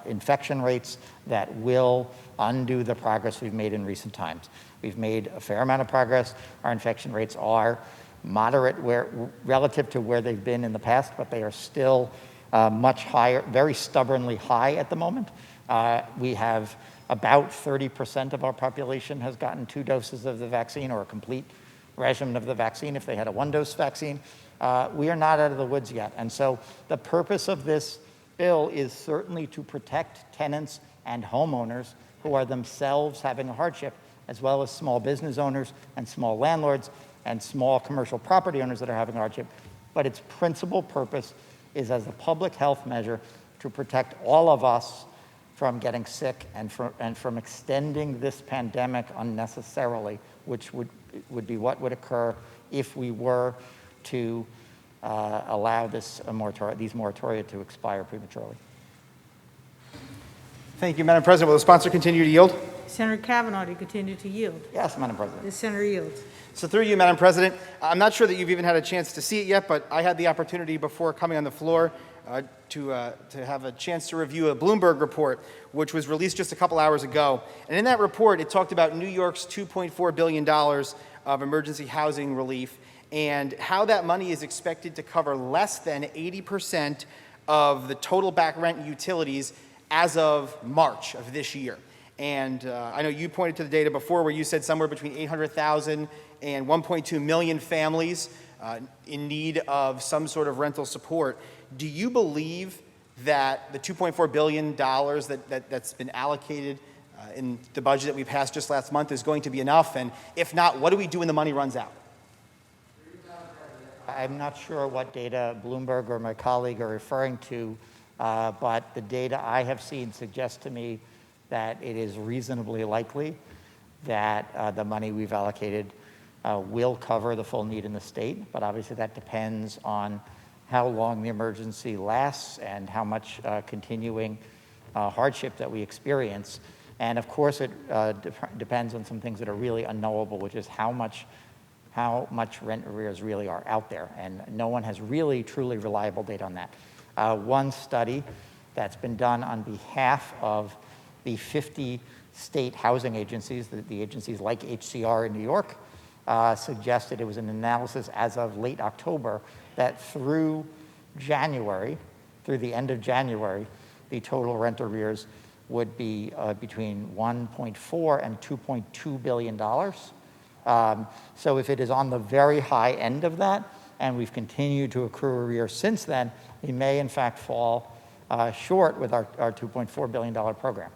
infection rates that will undo the progress we've made in recent times. We've made a fair amount of progress. Our infection rates are moderate relative to where they've been in the past, but they are still much higher, very stubbornly high at the moment. We have about 30% of our population has gotten 2 doses of the vaccine or a complete regimen of the vaccine if they had a 1-dose vaccine. We are not out of the woods yet. And so the purpose of this bill is certainly to protect tenants and homeowners who are themselves having a hardship, as well as small business owners and small landlords and small commercial property owners that are having a hardship. But its principal purpose is as a public health measure to protect all of us from getting sick and from extending this pandemic unnecessarily, which would be what would occur if we were to allow these moratoria to expire prematurely. Thank you, Madam President. Will the sponsor continue to yield? Senator Kavanaugh, do you continue to yield? Yes, Madam President. The senator yields. So through you, Madam President, I'm not sure that you've even had a chance to see it yet, but I had the opportunity before coming on the floor to have a chance to review a Bloomberg report, which was released just a couple hours ago. And in that report, it talked about New York's $2.4 billion of emergency housing relief and how that money is expected to cover less than 80% of the total back rent and utilities as of March of this year. And I know you pointed to the data before where you said somewhere between 800,000 and 1.2 million families in need of some sort of rental support. Do you believe that the $2.4 billion that's been allocated in the budget that we passed just last month is going to be enough? And if not, what do we do when the money runs out? I'm not sure what data Bloomberg or my colleague are referring to, but the data I have seen suggests to me that it is reasonably likely that the money we've allocated will cover the full need in the state, but obviously that depends on how long the emergency lasts and how much continuing hardship that we experience. And of course, it depends on some things that are really unknowable, which is how much rent arrears really are out there. And no one has really, truly reliable data on that. One study that's been done on behalf of the 50 state housing agencies, the agencies like HCR in New York, suggested it was an analysis as of late October that through through the end of January, the total rent arrears would be between $1.4 and $2.2 billion. So if it is on the very high end of that, and we've continued to accrue arrears since then, we may in fact fall short with our $2.4 billion program.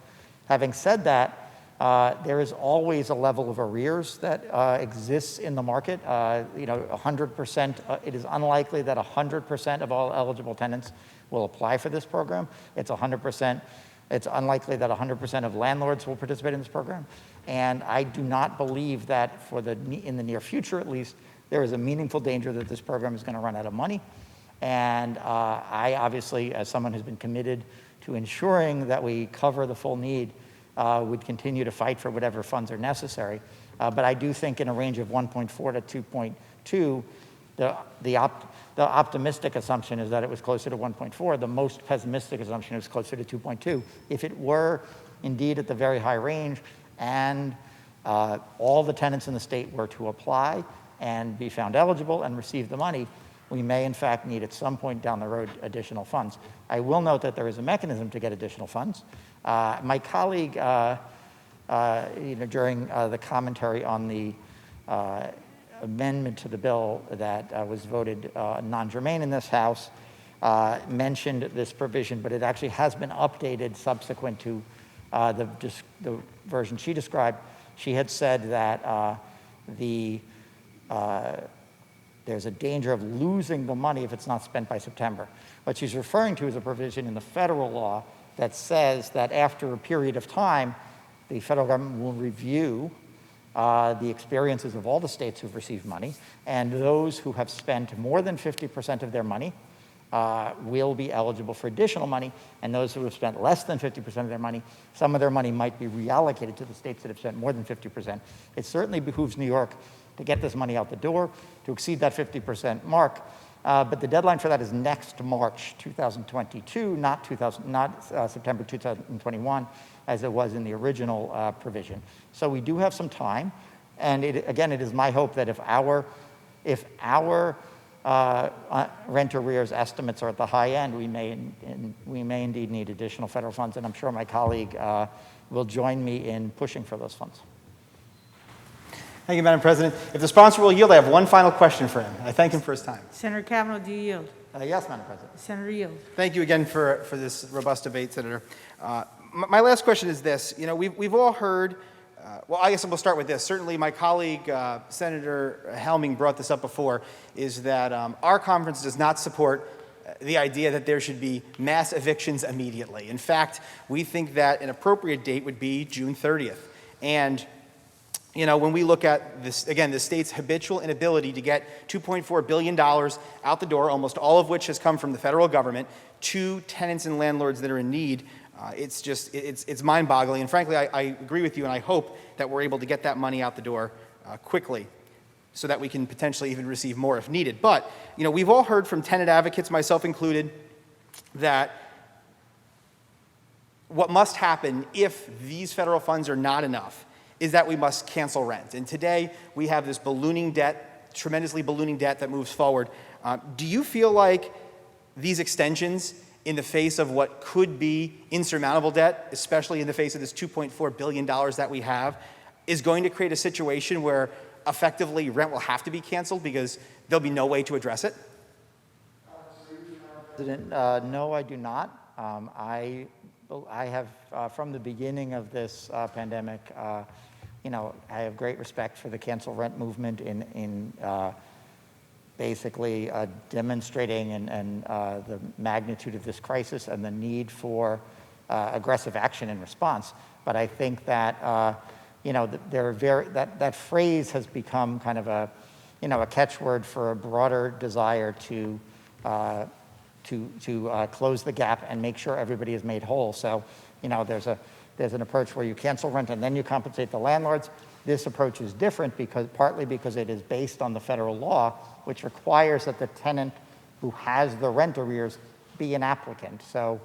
Having said that, there is always a level of arrears that exists in the market. 100%, it is unlikely that 100% of all eligible tenants will apply for this program. It's unlikely that 100% of landlords will participate in this program. And I do not believe that in the near future, at least, there is a meaningful danger that this program is going to run out of money. And I obviously, as someone who's been committed to ensuring that we cover the full need, would continue to fight for whatever funds are necessary. But I do think in a range of 1.4 to 2.2, the optimistic assumption is that it was closer to 1.4. The most pessimistic assumption is closer to 2.2. If it were indeed at the very high range and all the tenants in the state were to apply and be found eligible and receive the money, we may in fact need at some point down the road additional funds. I will note that there is a mechanism to get additional funds. My colleague, during the commentary on the amendment to the bill that was voted non-germane in this House, mentioned this provision, but it actually has been updated subsequent to the version she described. She had said that there's a danger of losing the money if it's not spent by September. What she's referring to is a provision in the federal law that says that after a period of time, the federal government will review the experiences of all the states who've received money, and those who have spent more than 50% of their money will be eligible for additional money, and those who have spent less than 50% of their money, some of their money might be reallocated to the states that have spent more than 50%. It certainly behooves New York to get this money out the door, to exceed that 50% mark. But the deadline for that is next March 2022, not September 2021, as it was in the original provision. So we do have some time. And again, it is my hope that if our rent arrears estimates are at the high end, we may indeed need additional federal funds. And I'm sure my colleague will join me in pushing for those funds. Thank you, Madam President. If the sponsor will yield, I have one final question for him. I thank him for his time. Senator Kavanaugh, do you yield? Yes, Madam President. Senator yield. Thank you again for this robust debate, Senator. My last question is this. We've all heard, well, I guess we'll start with this. Certainly my colleague, Senator Helming, brought this up before, is that our conference does not support the idea that there should be mass evictions immediately. In fact, we think that an appropriate date would be June 30th. And when we look at this, again, the state's habitual inability to get $2.4 billion out the door, almost all of which has come from the federal government, to tenants and landlords that are in need, it's mind-boggling. And frankly, I agree with you, and I hope that we're able to get that money out the door quickly so that we can potentially even receive more if needed. But, we've all heard from tenant advocates, myself included, that what must happen if these federal funds are not enough is that we must cancel rent. And today, we have this ballooning debt, tremendously ballooning debt that moves forward. Do you feel like these extensions, in the face of what could be insurmountable debt, especially in the face of this $2.4 billion that we have, is going to create a situation where effectively rent will have to be canceled because there'll be no way to address it? President, no, I do not. I have, from the beginning of this pandemic, I have great respect for the cancel rent movement in basically demonstrating and the magnitude of this crisis and the need for aggressive action in response. But I think that that phrase has become kind of a catchword for a broader desire to close the gap and make sure everybody is made whole. So, there's an approach where you cancel rent and then you compensate the landlords. This approach is different partly because it is based on the federal law, which requires that the tenant who has the rent arrears be an applicant. So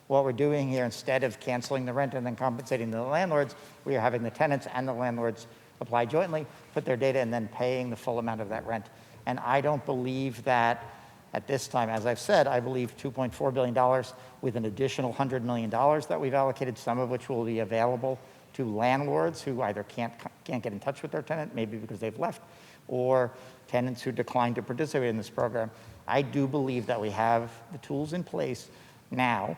what we're doing here, instead of canceling the rent and then compensating the landlords, we are having the tenants and the landlords apply jointly, put their data, and then paying the full amount of that rent. And I don't believe that At this time, as I've said, I believe $2.4 billion with an additional $100 million that we've allocated, some of which will be available to landlords who either can't get in touch with their tenant, maybe because they've left, or tenants who decline to participate in this program. I do believe that we have the tools in place now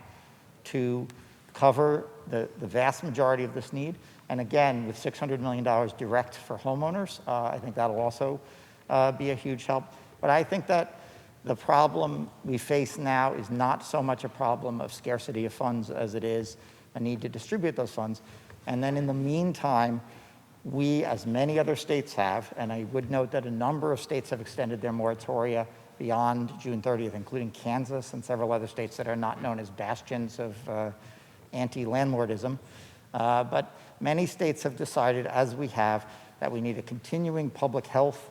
to cover the vast majority of this need. And again, with $600 million direct for homeowners, I think that'll also be a huge help. But I think that the problem we face now is not so much a problem of scarcity of funds as it is a need to distribute those funds. And then in the meantime, we, as many other states have, and I would note that a number of states have extended their moratoria beyond June 30th, including Kansas and several other states that are not known as bastions of anti-landlordism. But many states have decided, as we have, that we need a continuing public health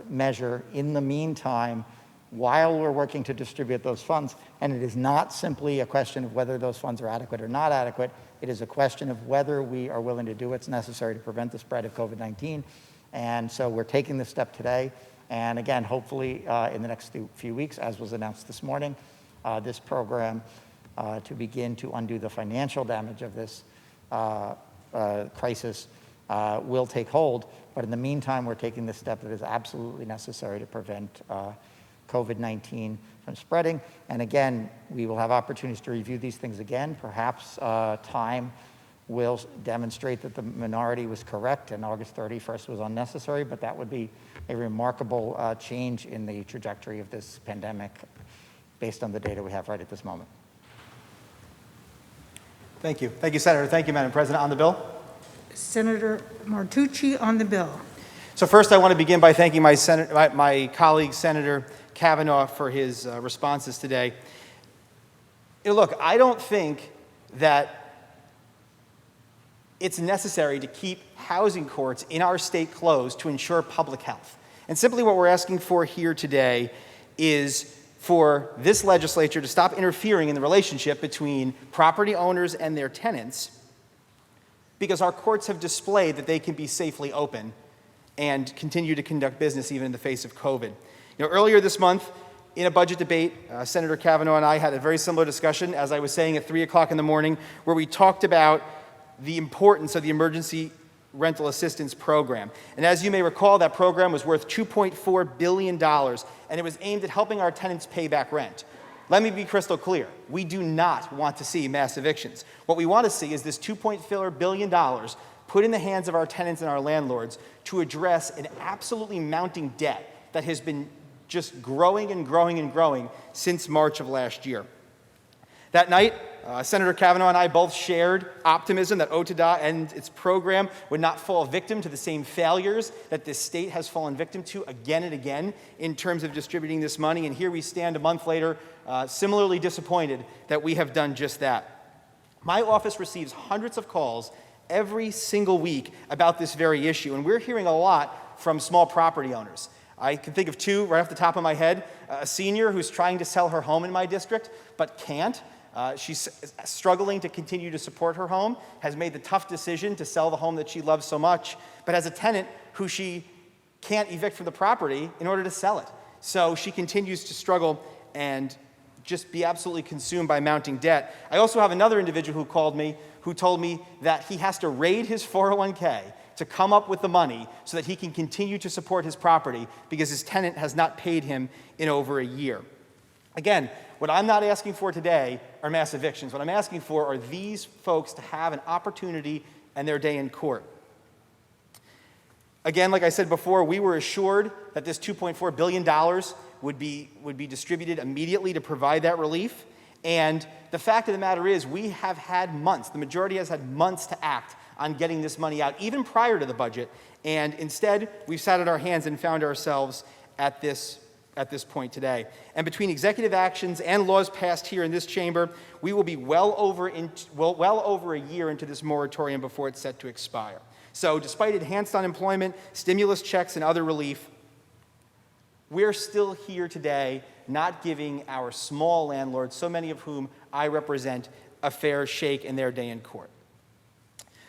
measure in the meantime while we're working to distribute those funds. And it is not simply a question of whether those funds are adequate or not adequate. It is a question of whether we are willing to do what's necessary to prevent the spread of COVID-19. And so we're taking this step today. And again, hopefully in the next few weeks, as was announced this morning, this program to begin to undo the financial damage of this crisis will take hold. But in the meantime, we're taking this step that is absolutely necessary to prevent COVID-19 from spreading. And again, we will have opportunities to review these things again. Perhaps time will demonstrate that the minority was correct and August 31st was unnecessary, but that would be a remarkable change in the trajectory of this pandemic based on the data we have right at this moment. Thank you. Thank you, Senator. Thank you, Madam President. On the bill? Senator Martucci on the bill. So first, I want to begin by thanking my colleague, Senator Kavanaugh, for his responses today. Look, I don't think that it's necessary to keep housing courts in our state closed to ensure public health. And simply what we're asking for here today is for this legislature to stop interfering in the relationship between property owners and their tenants, because our courts have displayed that they can be safely open and continue to conduct business even in the face of COVID. Earlier this month, in a budget debate, Senator Kavanaugh and I had a very similar discussion, as I was saying, at 3 o'clock in the morning, where we talked about the importance of the Emergency Rental Assistance Program. And as you may recall, that program was worth $2.4 billion, and it was aimed at helping our tenants pay back rent. Let me be crystal clear. We do not want to see mass evictions. What we want to see is this $2.4 billion put in the hands of our tenants and our landlords to address an absolutely mounting debt that has been just growing and growing and growing since March of last year. That night, Senator Kavanaugh and I both shared optimism that OTDA and its program would not fall victim to the same failures that this state has fallen victim to again and again in terms of distributing this money. And here we stand a month later, similarly disappointed that we have done just that. My office receives hundreds of calls every single week about this very issue, and we're hearing a lot from small property owners. I can think of two right off the top of my head. A senior who's trying to sell her home in my district, but can't. She's struggling to continue to support her home, has made the tough decision to sell the home that she loves so much, but has a tenant who she can't evict from the property in order to sell it. So she continues to struggle and just be absolutely consumed by mounting debt. I also have another individual who called me who told me that he has to raid his 401k to come up with the money so that he can continue to support his property because his tenant has not paid him in over a year. Again, what I'm not asking for today are mass evictions. What I'm asking for are these folks to have an opportunity and their day in court. Again, like I said before, we were assured that this $2.4 billion would be distributed immediately to provide that relief. And the fact of the matter is we have had months, the majority has had months to act on getting this money out, even prior to the budget. And instead, we've sat on our hands and found ourselves at this point today. And between executive actions and laws passed here in this chamber, we will be well over a year into this moratorium before it's set to expire. So despite enhanced unemployment, stimulus checks, and other relief, we're still here today not giving our small landlords, so many of whom I represent, a fair shake in their day in court.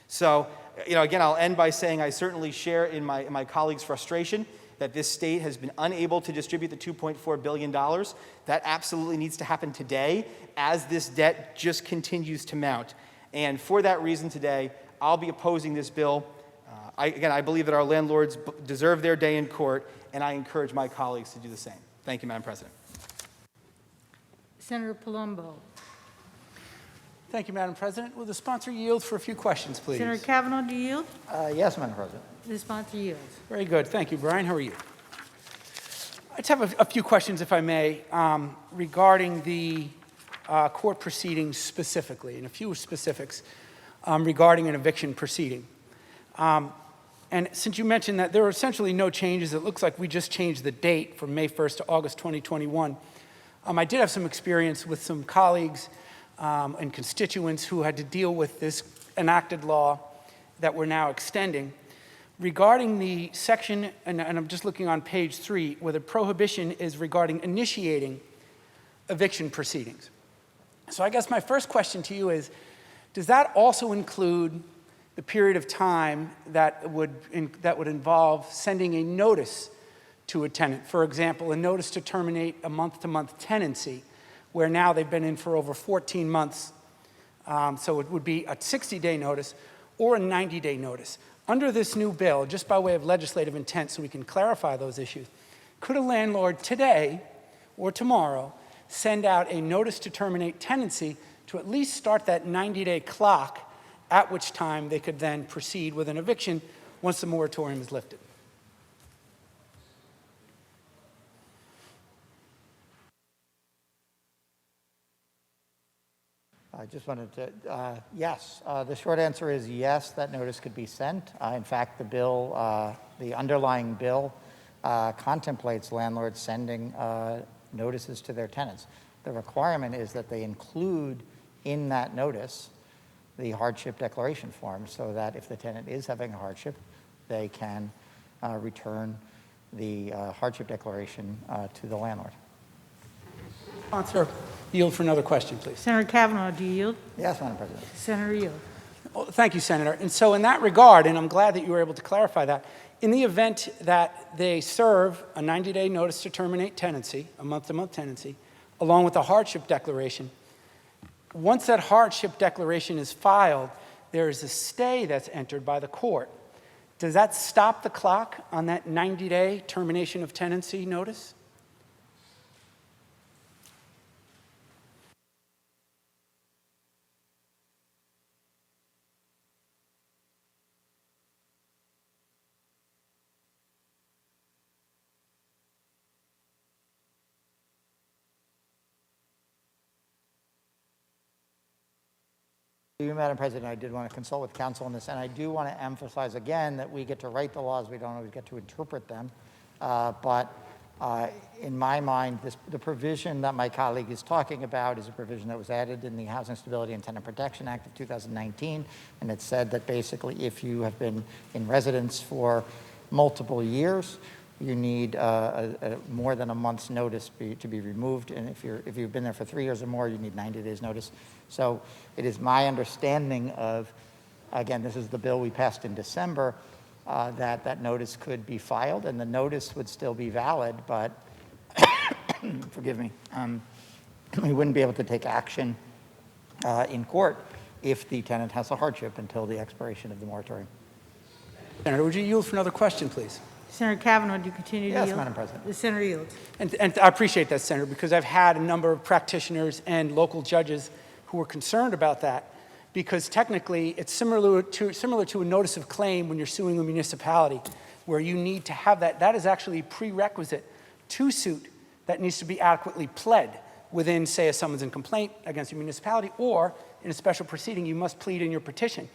So, again, I'll end by saying I certainly share in my colleagues' frustration that this state has been unable to distribute the $2.4 billion. That absolutely needs to happen today as this debt just continues to mount. And for that reason today, I'll be opposing this bill. I believe that our landlords deserve their day in court, and I encourage my colleagues to do the same. Thank you, Madam President. Senator Palumbo. Thank you, Madam President. Will the sponsor yield for a few questions, please? Senator Kavanaugh, do you yield? Yes, Madam President. The sponsor yields. Very good. Thank you. Brian, how are you? I just have a few questions, if I may, regarding the court proceedings specifically, and a few specifics regarding an eviction proceeding. And since you mentioned that there are essentially no changes, it looks like we just changed the date from May 1st to August 2021. I did have some experience with some colleagues and constituents who had to deal with this enacted law that we're now extending. Regarding the section, and I'm just looking on page 3, where the prohibition is regarding initiating eviction proceedings. So I guess my first question to you is, does that also include the period of time that would involve sending a notice to a tenant? For example, a notice to terminate a month-to-month tenancy, where now they've been in for over 14 months. So it would be a 60-day notice or a 90-day notice. Under this new bill, just by way of legislative intent so we can clarify those issues, could a landlord today or tomorrow send out a notice to terminate tenancy to at least start that 90-day clock, at which time they could then proceed with an eviction once the moratorium is lifted? I just wanted to, yes, the short answer is yes, that notice could be sent. In fact, the bill, the underlying bill contemplates landlords sending notices to their tenants. The requirement is that they include in that notice the hardship declaration form, so that if the tenant is having a hardship, they can return the hardship declaration to the landlord. Sponsor, yield for another question, please. Senator Kavanaugh, do you yield? Yes, Madam President. Senator yield. Well, thank you, Senator. And so in that regard, and I'm glad that you were able to clarify that, in the event that they serve a 90-day notice to terminate tenancy, a month-to-month tenancy, along with a hardship declaration, once that hardship declaration is filed, there is a stay that's entered by the court. Does that stop the clock on that 90-day termination of tenancy notice? You, Madam President, I did want to consult with counsel on this, and I do want to emphasize again that we get to write the laws, we don't always get to interpret them. But in my mind, the provision that my colleague is talking about is a provision that was added in the Housing Stability and Tenant Protection Act of 2019, and it said that basically if you have been in residence for multiple years, you need more than a month's notice to be removed, and if you've been there for 3 years or more, you need 90 days notice. So it is my understanding of, again, this is the bill we passed in December, that notice could be filed, and the notice would still be valid, but, forgive me, we wouldn't be able to take action in court if the tenant has a hardship until the expiration of the moratorium. Senator, would you yield for another question, please? Senator Kavanaugh, do you continue to yield? Yes, Madam President. The senator yields. And I appreciate that, Senator, because I've had a number of practitioners and local judges who were concerned about that, because technically it's similar to a notice of claim when you're suing a municipality, where you need to have that. That is actually a prerequisite to suit that needs to be adequately pled within, say, a summons and complaint against a municipality, or in a special proceeding, you must plead in your petition.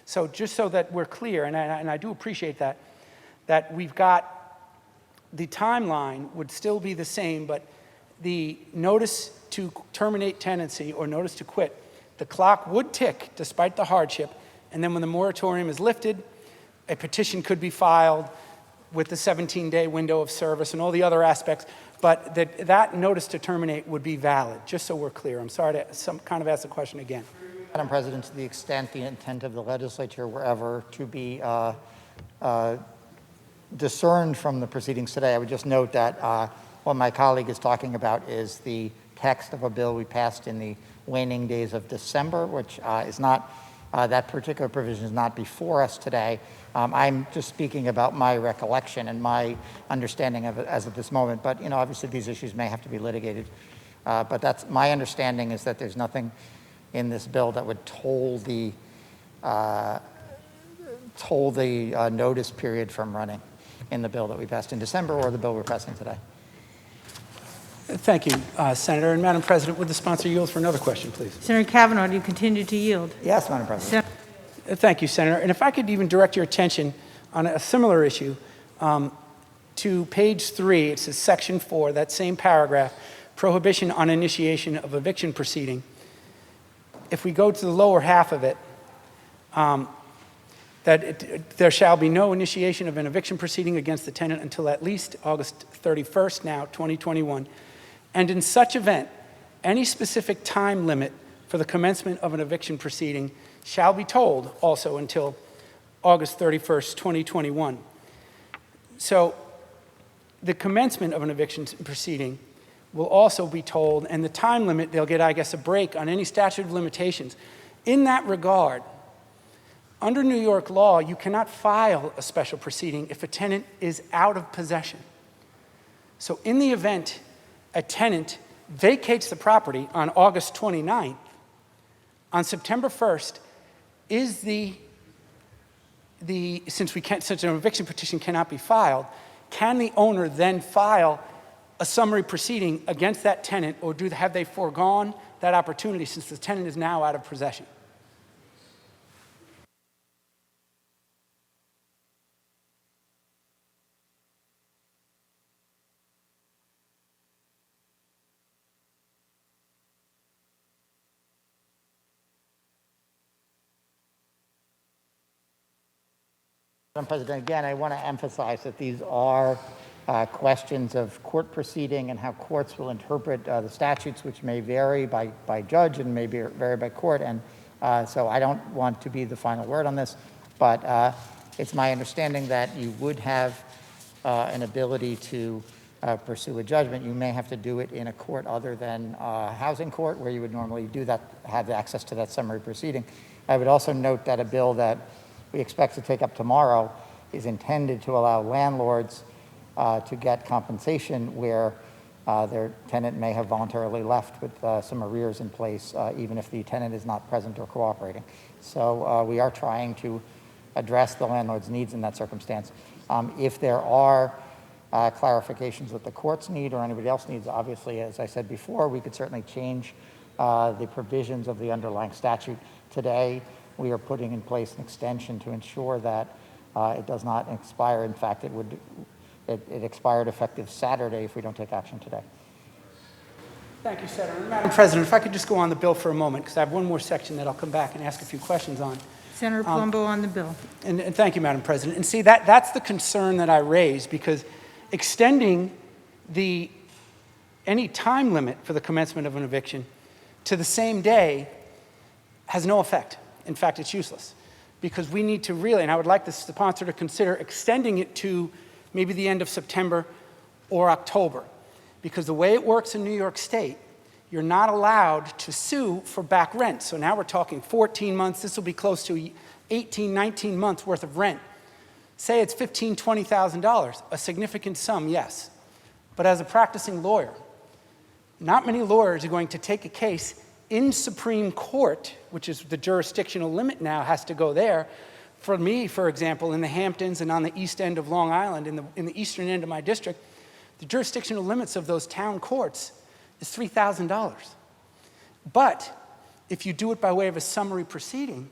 So just so that we're clear, and I do appreciate that we've got the timeline would still be the same, but the notice to terminate tenancy or notice to quit, the clock would tick despite the hardship, and then when the moratorium is lifted, a petition could be filed with the 17-day window of service and all the other aspects, but that notice to terminate would be valid, just so we're clear. I'm sorry to ask the question again. Madam President, to the extent the intent of the legislature were ever to be discerned from the proceedings today. I would just note that what my colleague is talking about is the text of a bill we passed in the waning days of December, which is not, that particular provision is not before us today. I'm just speaking about my recollection and my understanding of it as of this moment. But, you know, obviously these issues may have to be litigated. But that's my understanding, is that there's nothing in this bill that would toll the notice period from running in the bill that we passed in December or the bill we're passing today. Thank you, Senator. And Madam President, would the sponsor yield for another question, please? Senator Kavanaugh, do you continue to yield? Yes, Madam President. Thank you, Senator. And if I could even direct your attention on a similar issue to page 3, it says section 4, that same paragraph, prohibition on initiation of eviction proceeding. If we go to the lower half of it, there shall be no initiation of an eviction proceeding against the tenant until at least August 31st, now 2021. And in such event, any specific time limit for the commencement of an eviction proceeding shall be tolled also until August 31st, 2021. So the commencement of an eviction proceeding will also be tolled, and the time limit, they'll get, I guess, a break on any statute of limitations. In that regard, under New York law, you cannot file a special proceeding if a tenant is out of possession. So in the event a tenant vacates the property on August 29th, on September 1st, since an eviction petition cannot be filed, can the owner then file a summary proceeding against that tenant, or have they foregone that opportunity since the tenant is now out of possession? Madam President, again, I want to emphasize that these are questions of court proceeding and how courts will interpret the statutes, which may vary by judge and may vary by court. And so I don't want to be the final word on this, but it's my understanding that you would have an ability to pursue a judgment. You may have to do it in a court other than housing court, where you would normally do that, have access to that summary proceeding. I would also note that a bill that we expect to take up tomorrow is intended to allow landlords to get compensation where their tenant may have voluntarily left with some arrears in place, even if the tenant is not present or cooperating. So we are trying to address the landlord's needs in that circumstance. If there are clarifications that the courts need or anybody else needs, obviously, as I said before, we could certainly change the provisions of the underlying statute. Today, we are putting in place an extension to ensure that it does not expire. In fact, it expired effective Saturday if we don't take action today. Thank you, Senator. Madam President, if I could just go on the bill for a moment, because I have one more section that I'll come back and ask a few questions on. Senator Palumbo on the bill. And thank you, Madam President. And see, that's the concern that I raised, because extending any time limit for the commencement of an eviction to the same day has no effect. In fact, it's useless, because we need to really, and I would like the sponsor to consider extending it to maybe the end of September or October, because the way it works in New York State, you're not allowed to sue for back rent. So now we're talking 14 months. This will be close to 18, 19 months worth of rent. Say it's $15,000, $20,000, a significant sum, yes. But as a practicing lawyer, not many lawyers are going to take a case in Supreme Court, which is the jurisdictional limit now, has to go there. For me, for example, in the Hamptons and on the east end of Long Island, in the eastern end of my district, the jurisdictional limits of those town courts is $3,000. But if you do it by way of a summary proceeding,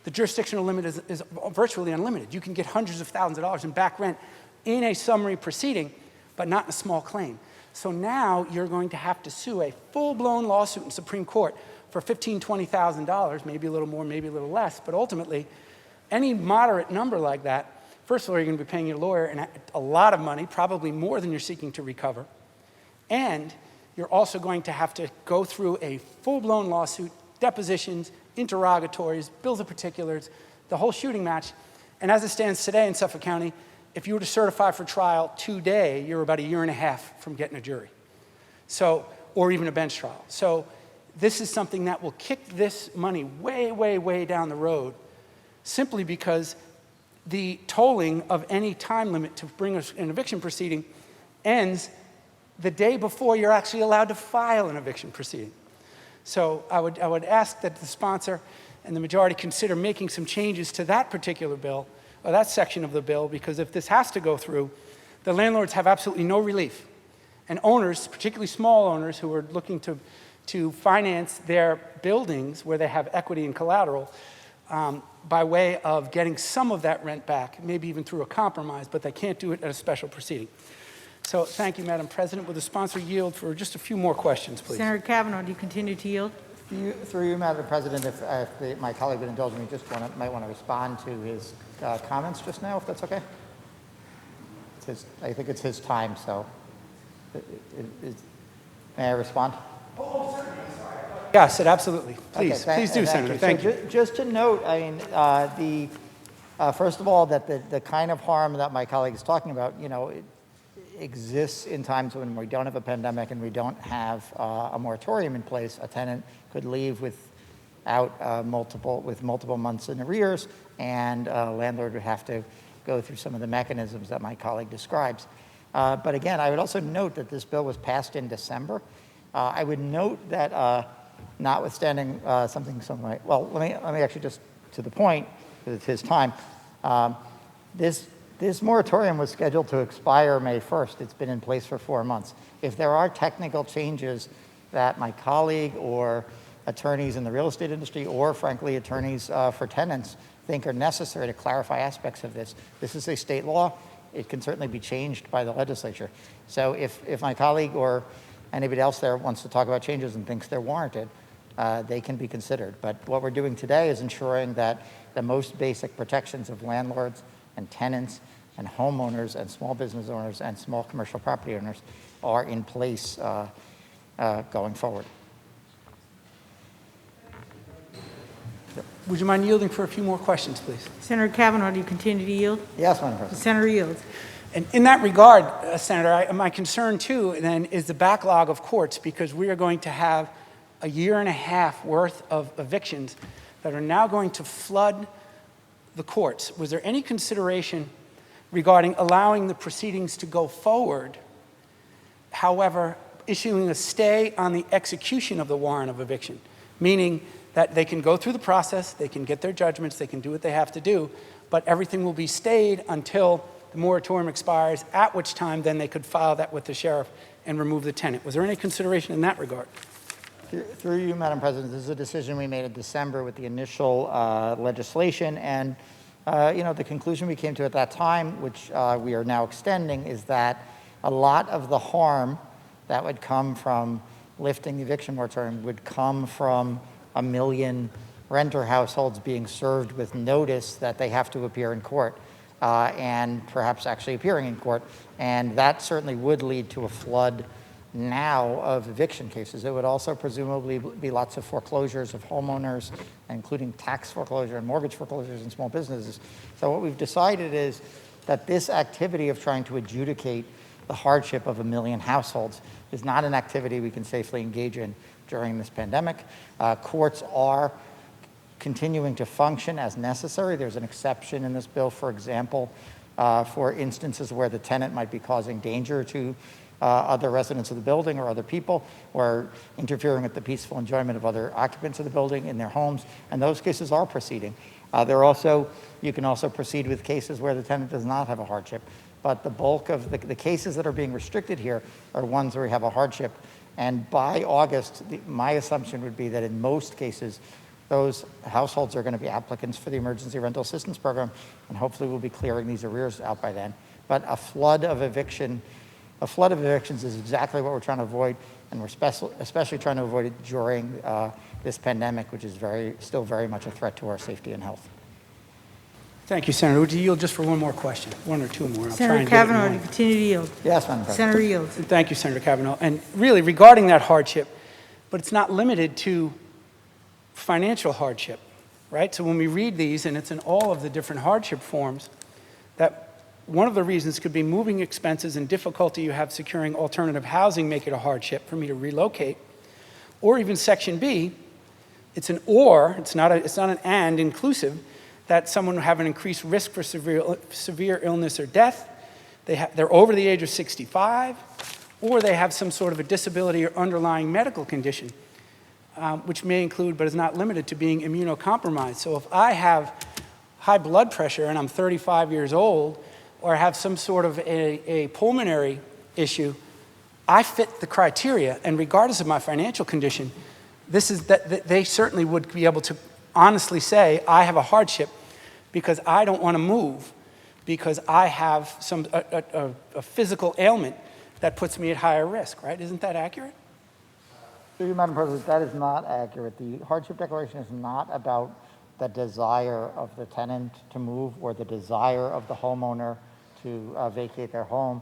the jurisdictional limit is virtually unlimited. You can get hundreds of thousands of dollars in back rent in a summary proceeding, but not in a small claim. So now you're going to have to sue a full-blown lawsuit in Supreme Court for $15,000, $20,000, maybe a little more, maybe a little less, but ultimately, any moderate number like that, first of all, you're going to be paying your lawyer a lot of money, probably more than you're seeking to recover, and you're also going to have to go through a full-blown lawsuit, depositions, interrogatories, bills of particulars, the whole shooting match. And as it stands today in Suffolk County, if you were to certify for trial today, you're about a year and a half from getting a jury. So, or even a bench trial. So this is something that will kick this money way, way, way down the road, simply because the tolling of any time limit to bring an eviction proceeding ends the day before you're actually allowed to file an eviction proceeding. So I would ask that the sponsor and the majority consider making some changes to that particular bill, or that section of the bill, because if this has to go through, the landlords have absolutely no relief. And owners, particularly small owners who are looking to finance their buildings where they have equity and collateral, by way of getting some of that rent back, maybe even through a compromise, but they can't do it at a special proceeding. So thank you, Madam President. Will the sponsor yield for just a few more questions, please? Senator Kavanaugh, do you continue to yield? Through you, Madam President, if my colleague would indulge me, just might want to respond to his comments just now, if that's okay. I think it's his time, so may I respond? Yes, absolutely. Please, Okay, please do, Senator. Thank you. Just to note, I mean, first of all, that the kind of harm that my colleague is talking about, it exists in times when we don't have a pandemic and we don't have a moratorium in place. A tenant could leave without multiple months in arrears, and a landlord would have to go through some of the mechanisms that my colleague describes. But again, I would also note that this bill was passed in December. I would note that notwithstanding well, let me actually just to the point, because it's his time. This moratorium was scheduled to expire May 1st. It's been in place for 4 months. If there are technical changes that my colleague or attorneys in the real estate industry, or frankly attorneys for tenants, think are necessary to clarify aspects of this, this is a state law. It can certainly be changed by the legislature. So if my colleague or anybody else there wants to talk about changes and thinks they're warranted, they can be considered. But what we're doing today is ensuring that the most basic protections of landlords and tenants and homeowners and small business owners and small commercial property owners are in place going forward. Would you mind yielding for a few more questions, please? Senator Kavanaugh, do you continue to yield? Yes, Madam President. The senator yields. And in that regard, Senator, my concern too then is the backlog of courts, because we are going to have a year and a half worth of evictions that are now going to flood the courts. Was there any consideration regarding allowing the proceedings to go forward, however, issuing a stay on the execution of the warrant of eviction, meaning that they can go through the process, they can get their judgments, they can do what they have to do, but everything will be stayed until the moratorium expires, at which time then they could file that with the sheriff and remove the tenant. Was there any consideration in that regard? Through you, Madam President, this is a decision we made in December with the initial legislation, and the conclusion we came to at that time, which we are now extending, is that a lot of the harm that would come from lifting the eviction moratorium would come from 1 million renter households being served with notice that they have to appear in court, and perhaps actually appearing in court. And that certainly would lead to a flood now of eviction cases. It would also presumably be lots of foreclosures of homeowners, including tax foreclosure and mortgage foreclosures in small businesses. So what we've decided is that this activity of trying to adjudicate the hardship of 1 million households is not an activity we can safely engage in during this pandemic. Courts are continuing to function as necessary. There's an exception in this bill, for example, for instances where the tenant might be causing danger to other residents of the building or other people, or interfering with the peaceful enjoyment of other occupants of the building in their homes, and those cases are proceeding. You can also proceed with cases where the tenant does not have a hardship, but the bulk of the cases that are being restricted here are ones where we have a hardship. And by August, my assumption would be that in most cases, those households are going to be applicants for the Emergency Rental Assistance Program, and hopefully we'll be clearing these arrears out by then. But a flood of evictions is exactly what we're trying to avoid, and we're especially trying to avoid it during this pandemic, which is still very much a threat to our safety and health. Thank you, Senator. Would you yield just for one more question? One or two more. I'll try Senator and get it Kavanaugh, do in you one. continue to yield? Yes, Madam President. Senator yields. Thank you, Senator Kavanaugh. And really, regarding that hardship, but it's not limited to financial hardship, right? So when we read these, and it's in all of the different hardship forms, that one of the reasons could be moving expenses and difficulty you have securing alternative housing make it a hardship for me to relocate. Or even Section B, it's an or, it's not an and inclusive, that someone will have an increased risk for severe illness or death, they're over the age of 65, or they have some sort of a disability or underlying medical condition, which may include but is not limited to being immunocompromised. So if I have high blood pressure and I'm 35 years old, or have some sort of a pulmonary issue, I fit the criteria, and regardless of my financial condition, they certainly would be able to honestly say, I have a hardship because I don't want to move because I have a physical ailment that puts me at higher risk, right? Isn't that accurate? Through you, Madam President, that is not accurate. The hardship declaration is not about the desire of the tenant to move or the desire of the homeowner to vacate their home.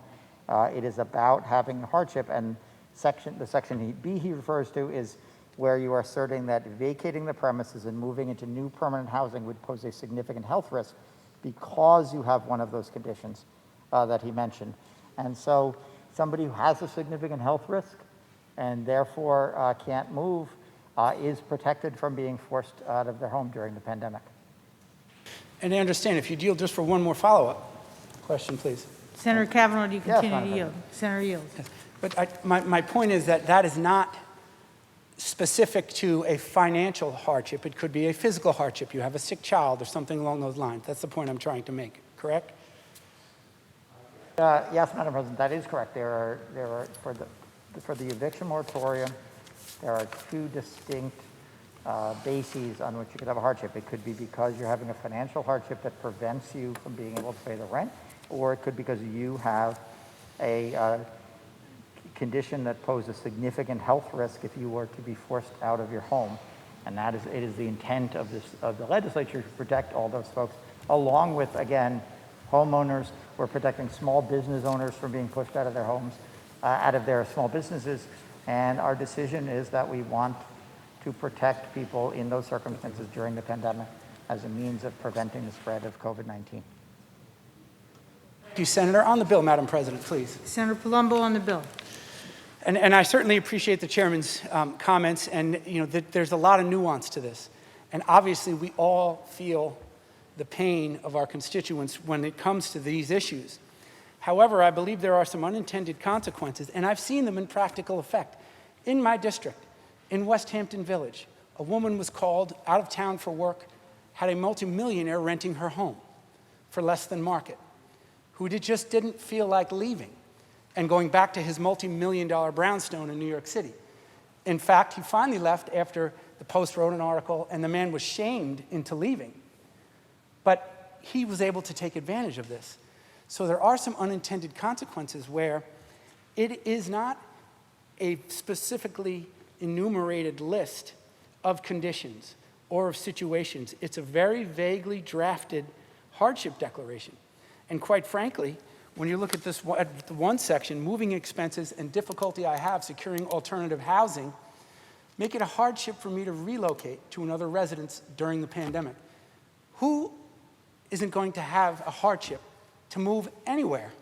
It is about having a hardship, and the section B he refers to is where you are asserting that vacating the premises and moving into new permanent housing would pose a significant health risk because you have one of those conditions that he mentioned. And so somebody who has a significant health risk and therefore can't move is protected from being forced out of their home during the pandemic. And I understand, if you yield just for one more follow-up question, please. Senator Kavanaugh, do you Yes, continue Madam to yield? Senator yields. But my point is that is not specific to a financial hardship. It could be a physical hardship. You have a sick child or something along those lines. That's the point I'm trying to make, correct? Yes, Madam President, that is correct. There are for the eviction moratorium, there are two distinct bases on which you could have a hardship. It could be because you're having a financial hardship that prevents you from being able to pay the rent, or it could be because you have a condition that poses significant health risk if you were to be forced out of your home. And it is the intent of the legislature to protect all those folks, along with, again, homeowners. We're protecting small business owners from being pushed out of their homes, out of their small businesses. And our decision is that we want to protect people in those circumstances during the pandemic as a means of preventing the spread of COVID-19. Thank you, Senator. On the bill, Madam President, please. Senator Palumbo on the bill. And I certainly appreciate the chairman's comments, and there's a lot of nuance to this. And obviously, we all feel the pain of our constituents when it comes to these issues. However, I believe there are some unintended consequences, and I've seen them in practical effect. In my district, in West Hampton Village, a woman was called out of town for work, had a multimillionaire renting her home for less than market, who just didn't feel like leaving and going back to his multi-million-dollar brownstone in New York City. In fact, he finally left after the Post wrote an article and the man was shamed into leaving. But he was able to take advantage of this. So there are some unintended consequences where it is not a specifically enumerated list of conditions or of situations. It's a very vaguely drafted hardship declaration. And quite frankly, when you look at this one section, moving expenses and difficulty I have securing alternative housing, make it a hardship for me to relocate to another residence during the pandemic. Who isn't going to have a hardship to move anywhere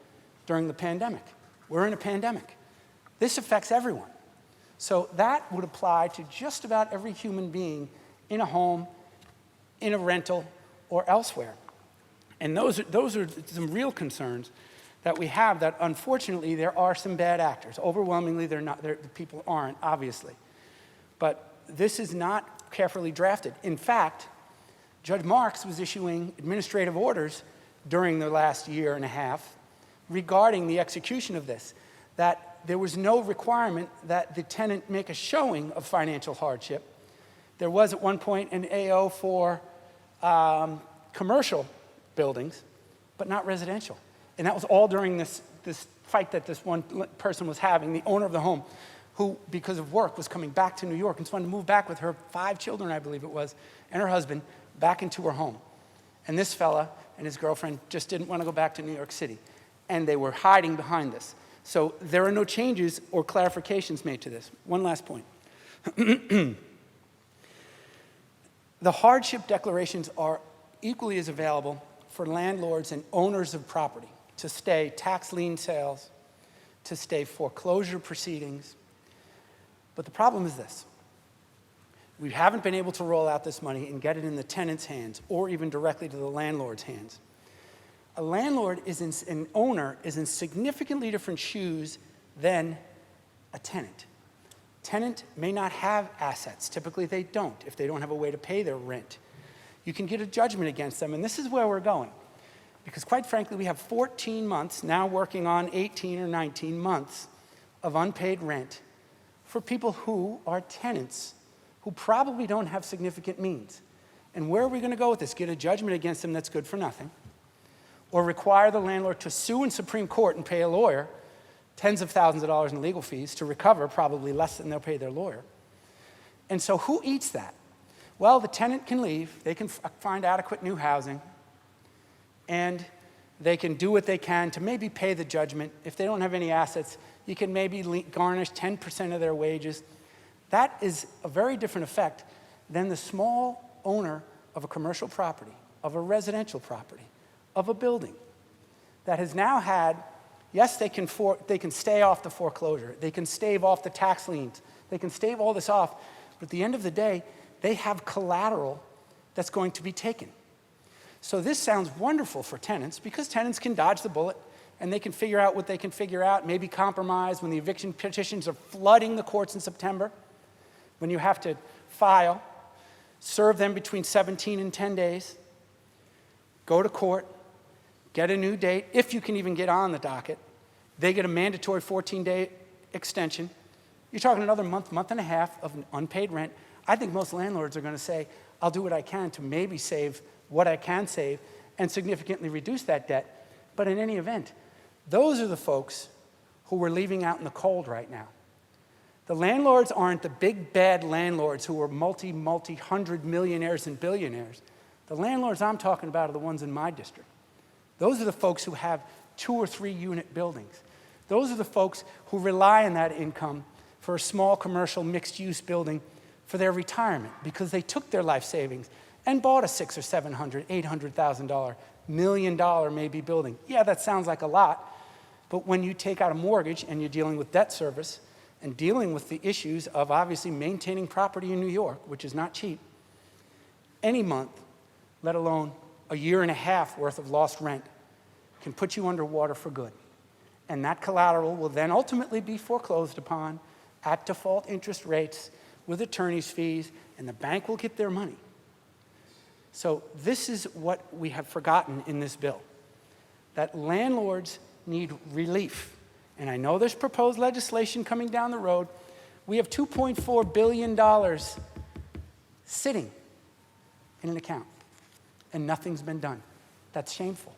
during the pandemic? We're in a pandemic. This affects everyone. So that would apply to just about every human being in a home, in a rental, or elsewhere. And those are some real concerns that we have, that unfortunately there are some bad actors. Overwhelmingly, the people aren't, obviously. But this is not carefully drafted. In fact, Judge Marks was issuing administrative orders during the last year and a half regarding the execution of this, that there was no requirement that the tenant make a showing of financial hardship. There was at one point an AO for commercial buildings, but not residential. And that was all during this fight that this one person was having, the owner of the home, who, because of work, was coming back to New York and just wanted to move back with her 5 children, I believe it was, and her husband, back into her home. And this fella and his girlfriend just didn't want to go back to New York City. And they were hiding behind this. So there are no changes or clarifications made to this. One last point. The hardship declarations are equally as available for landlords and owners of property. to stay tax lien sales, to stay foreclosure proceedings. But the problem is this. We haven't been able to roll out this money and get it in the tenant's hands or even directly to the landlord's hands. A landlord an owner is in significantly different shoes than a tenant. Tenant may not have assets. Typically they don't if they don't have a way to pay their rent. You can get a judgment against them, and this is where we're going. Because quite frankly, we have 14 months, now working on 18 or 19 months of unpaid rent for people who are tenants who probably don't have significant means. And where are we going to go with this? Get a judgment against them that's good for nothing? Or require the landlord to sue in Supreme Court and pay a lawyer tens of thousands of dollars in legal fees to recover probably less than they'll pay their lawyer. And so who eats that? Well, the tenant can leave, they can find adequate new housing, and they can do what they can to maybe pay the judgment. If they don't have any assets, you can maybe garnish 10% of their wages. That is a very different effect than the small owner of a commercial property, of a residential property, of a building that has now had, yes, they can stay off the foreclosure, they can stave off the tax liens, they can stave all this off, but at the end of the day, they have collateral that's going to be taken. So this sounds wonderful for tenants because tenants can dodge the bullet and they can figure out what they can figure out, maybe compromise when the eviction petitions are flooding the courts in September, when you have to file, serve them between 17 and 10 days, go to court, get a new date, if you can even get on the docket. They get a mandatory 14-day extension. You're talking another month, month and a half of unpaid rent. I think most landlords are going to say, I'll do what I can to maybe save what I can save and significantly reduce that debt. But in any event, those are the folks who we're leaving out in the cold right now. The landlords aren't the big bad landlords who are multi-hundred millionaires and billionaires. The landlords I'm talking about are the ones in my district. Those are the folks who have 2 or 3 unit buildings. Those are the folks who rely on that income for a small commercial mixed use building for their retirement because they took their life savings and bought a $600,000 or $700,000, $800,000, $1 million maybe building. Yeah, that sounds like a lot, but when you take out a mortgage and you're dealing with debt service and dealing with the issues of obviously maintaining property in New York, which is not cheap, any month, let alone a year and a half worth of lost rent, can put you underwater for good. And that collateral will then ultimately be foreclosed upon at default interest rates with attorney's fees, and the bank will get their money. So this is what we have forgotten in this bill, that landlords need relief. And I know there's proposed legislation coming down the road. We have $2.4 billion sitting in an account, and nothing's been done. That's shameful.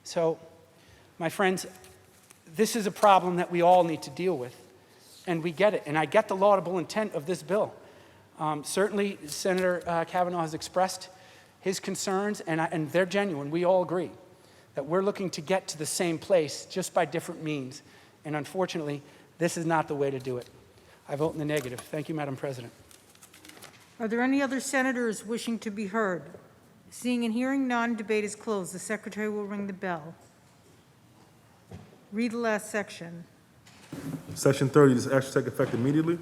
So, my friends, this is a problem that we all need to deal with, and we get it. And I get the laudable intent of this bill. Certainly, Senator Kavanaugh has expressed his concerns, and they're genuine. We all agree that we're looking to get to the same place just by different means. And unfortunately, this is not the way to do it. I vote in the negative. Thank you, Madam President. Are there any other senators wishing to be heard? Seeing and hearing none, debate is closed. The secretary will ring the bell. Read the last section. Section 30, this action take effect immediately.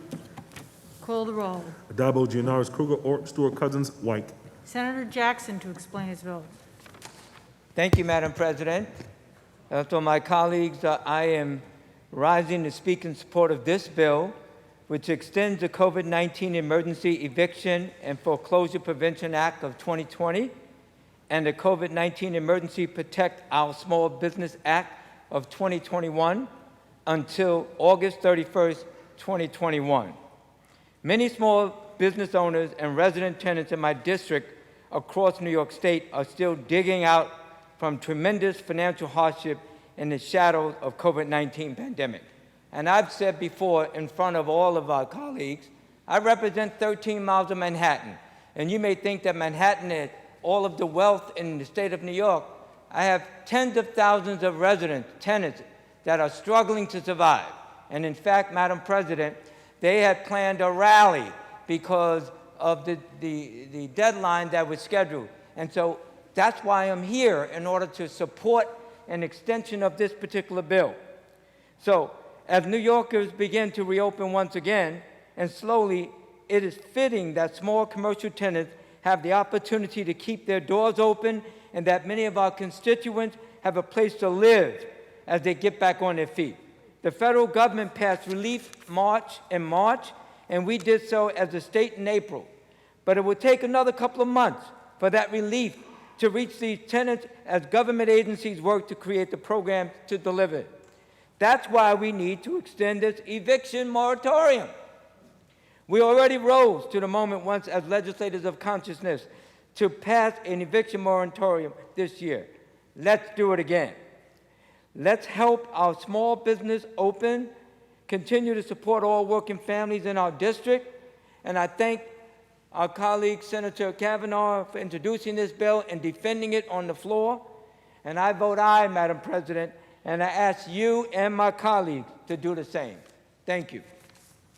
Call the roll. Addabbo, Gianaris, Kruger, Ort, Stewart, Cousins, White. Senator Jackson to explain his vote. Thank you, Madam President. To my colleagues, I am rising to speak in support of this bill, which extends the COVID-19 Emergency Eviction and Foreclosure Prevention Act of 2020 and the COVID-19 Emergency Protect Our Small Business Act of 2021 until August 31st, 2021. Many small business owners and resident tenants in my district across New York State are still digging out from tremendous financial hardship in the shadows of COVID-19 pandemic. And I've said before in front of all of our colleagues, I represent 13 miles of Manhattan. And you may think that Manhattan is all of the wealth in the state of New York. I have tens of thousands of residents, tenants, that are struggling to survive. And in fact, Madam President, they had planned a rally because of the deadline that was scheduled. And so that's why I'm here, in order to support an extension of this particular bill. So, as New Yorkers begin to reopen once again, and slowly, it is fitting that small commercial tenants have the opportunity to keep their doors open and that many of our constituents have a place to live as they get back on their feet. The federal government passed relief in March, and we did so as a state in April. But it will take another couple of months for that relief to reach these tenants as government agencies work to create the program to deliver it. That's why we need to extend this eviction moratorium. We already rose to the moment once as legislators of consciousness to pass an eviction moratorium this year. Let's do it again. Let's help our small business open, continue to support all working families in our district, and I thank our colleague Senator Kavanaugh for introducing this bill and defending it on the floor. And I vote aye, Madam President, and I ask you and my colleagues to do the same. Thank you.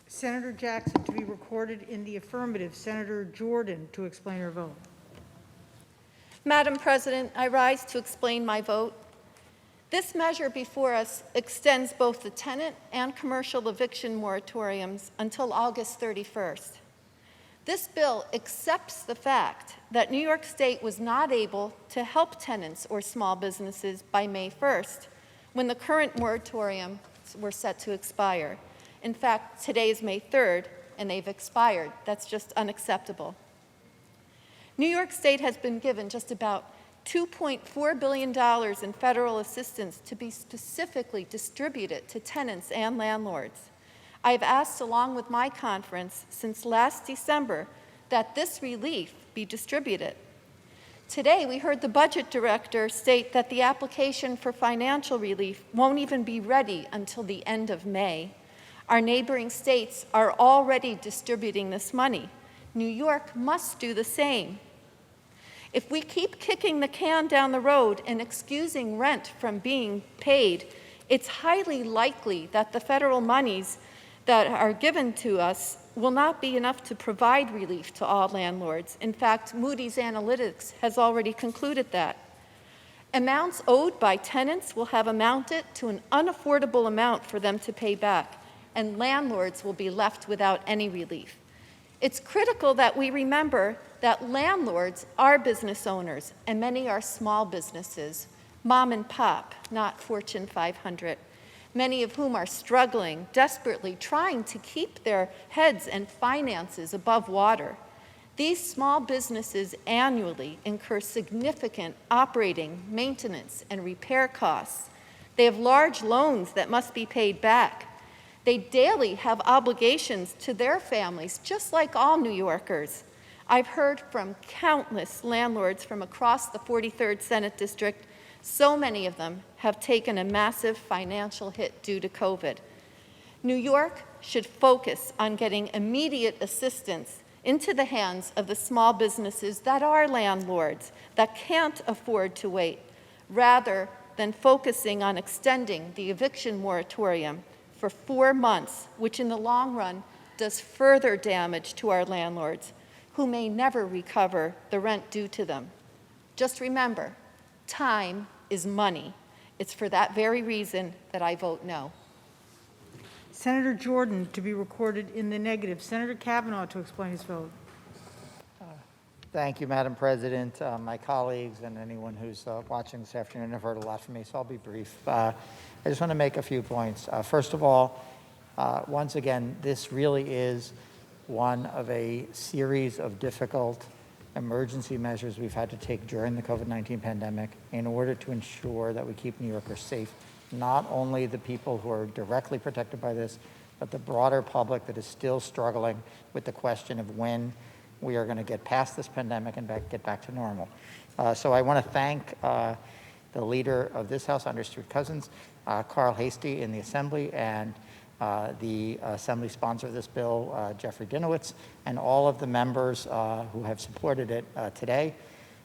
Senator Jackson to be recorded in the affirmative. Senator Jordan to explain her vote. Madam President, I rise to explain my vote. This measure before us extends both the tenant and commercial eviction moratoriums until August 31st. This bill accepts the fact that New York State was not able to help tenants or small businesses by May 1st, when the current moratoriums were set to expire. In fact, today is May 3rd, and they've expired. That's just unacceptable. New York State has been given just about $2.4 billion in federal assistance to be specifically distributed to tenants and landlords. I've asked, along with my conference, since last December, that this relief be distributed. Today, we heard the budget director state that the application for financial relief won't even be ready until the end of May. Our neighboring states are already distributing this money. New York must do the same. If we keep kicking the can down the road and excusing rent from being paid, it's highly likely that the federal monies that are given to us will not be enough to provide relief to all landlords. In fact, Moody's Analytics has already concluded that. Amounts owed by tenants will have amounted to an unaffordable amount for them to pay back, and landlords will be left without any relief. It's critical that we remember that landlords are business owners, and many are small businesses, mom and pop, not Fortune 500, many of whom are struggling, desperately trying to keep their heads and finances above water. These small businesses annually incur significant operating, maintenance, and repair costs. They have large loans that must be paid back. They daily have obligations to their families, just like all New Yorkers. I've heard from countless landlords from across the 43rd Senate District. So many of them have taken a massive financial hit due to COVID. New York should focus on getting immediate assistance into the hands of the small businesses that are landlords, that can't afford to wait, rather than focusing on extending the eviction moratorium for 4 months, which in the long run does further damage to our landlords, who may never recover the rent due to them. Just remember, time is money. It's for that very reason that I vote no. Senator Jordan to be recorded in the negative. Senator Kavanaugh to explain his vote. Thank you, Madam President. My colleagues and anyone who's watching this afternoon have heard a lot from me, so I'll be brief. I just want to make a few points. First of all, once again, this really is one of a series of difficult emergency measures we've had to take during the COVID-19 pandemic in order to ensure that we keep New Yorkers safe, not only the people who are directly protected by this, but the broader public that is still struggling with the question of when we are going to get past this pandemic and get back to normal. So I want to thank the leader of this House, Under Stuart Cousins, Carl Hastie in the Assembly, and the Assembly sponsor of this bill, Jeffrey Dinowitz, and all of the members who have supported it today.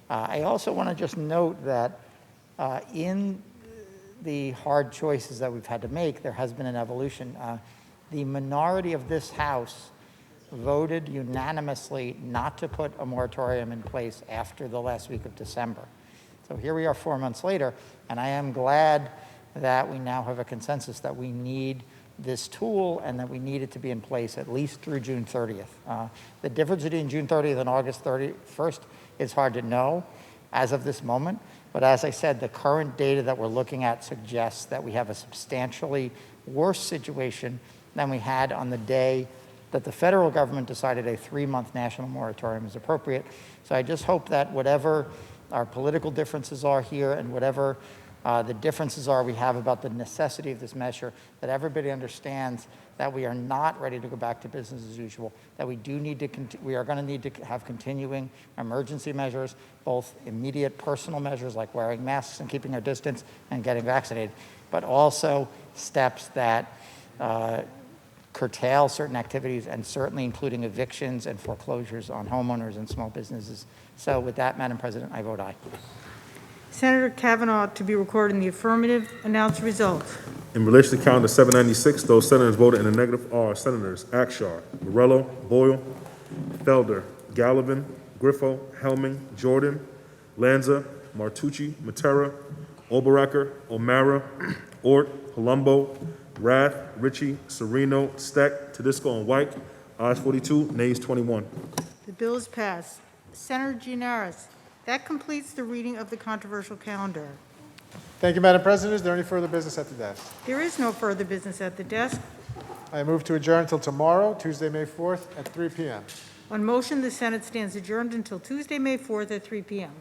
I also want to just note that in the hard choices that we've had to make, there has been an evolution. The minority of this House voted unanimously not to put a moratorium in place after the last week of December. So here we are 4 months later, and I am glad that we now have a consensus that we need this tool and that we need it to be in place at least through June 30th. The difference between June 30th and August 31st is hard to know as of this moment, but as I said, the current data that we're looking at suggests that we have a substantially worse situation than we had on the day that the federal government decided a 3-month national moratorium is appropriate. So I just hope that whatever our political differences are here and whatever the differences are we have about the necessity of this measure, that everybody understands that we are not ready to go back to business as usual, that we do need to, we are going to need to have continuing emergency measures, both immediate personal measures like wearing masks and keeping our distance and getting vaccinated, but also steps that curtail certain activities and certainly including evictions and foreclosures on homeowners and small businesses. So with that, Madam President, I vote aye. Senator Kavanaugh to be recorded in the affirmative. Announce results. In relation to calendar 796, those senators voted in the negative are Senators Akshar, Morello, Boyle, Felder, Gallivan, Griffo, Helming, Jordan, Lanza, Martucci, Matera, Oberacker, O'Mara, Ort, Palumbo, Rath, Ritchie, Sereno, Steck, Tedisco, and White. Ayes 42, nays 21. The bill is passed. Senator Gianaris, that completes the reading of the controversial calendar. Thank you, Madam President. Is there any further business at the desk? There is no further business at the desk. I move to adjourn until tomorrow, Tuesday, May 4th, at 3 p.m. On motion, the Senate stands adjourned until Tuesday, May 4th at 3 p.m.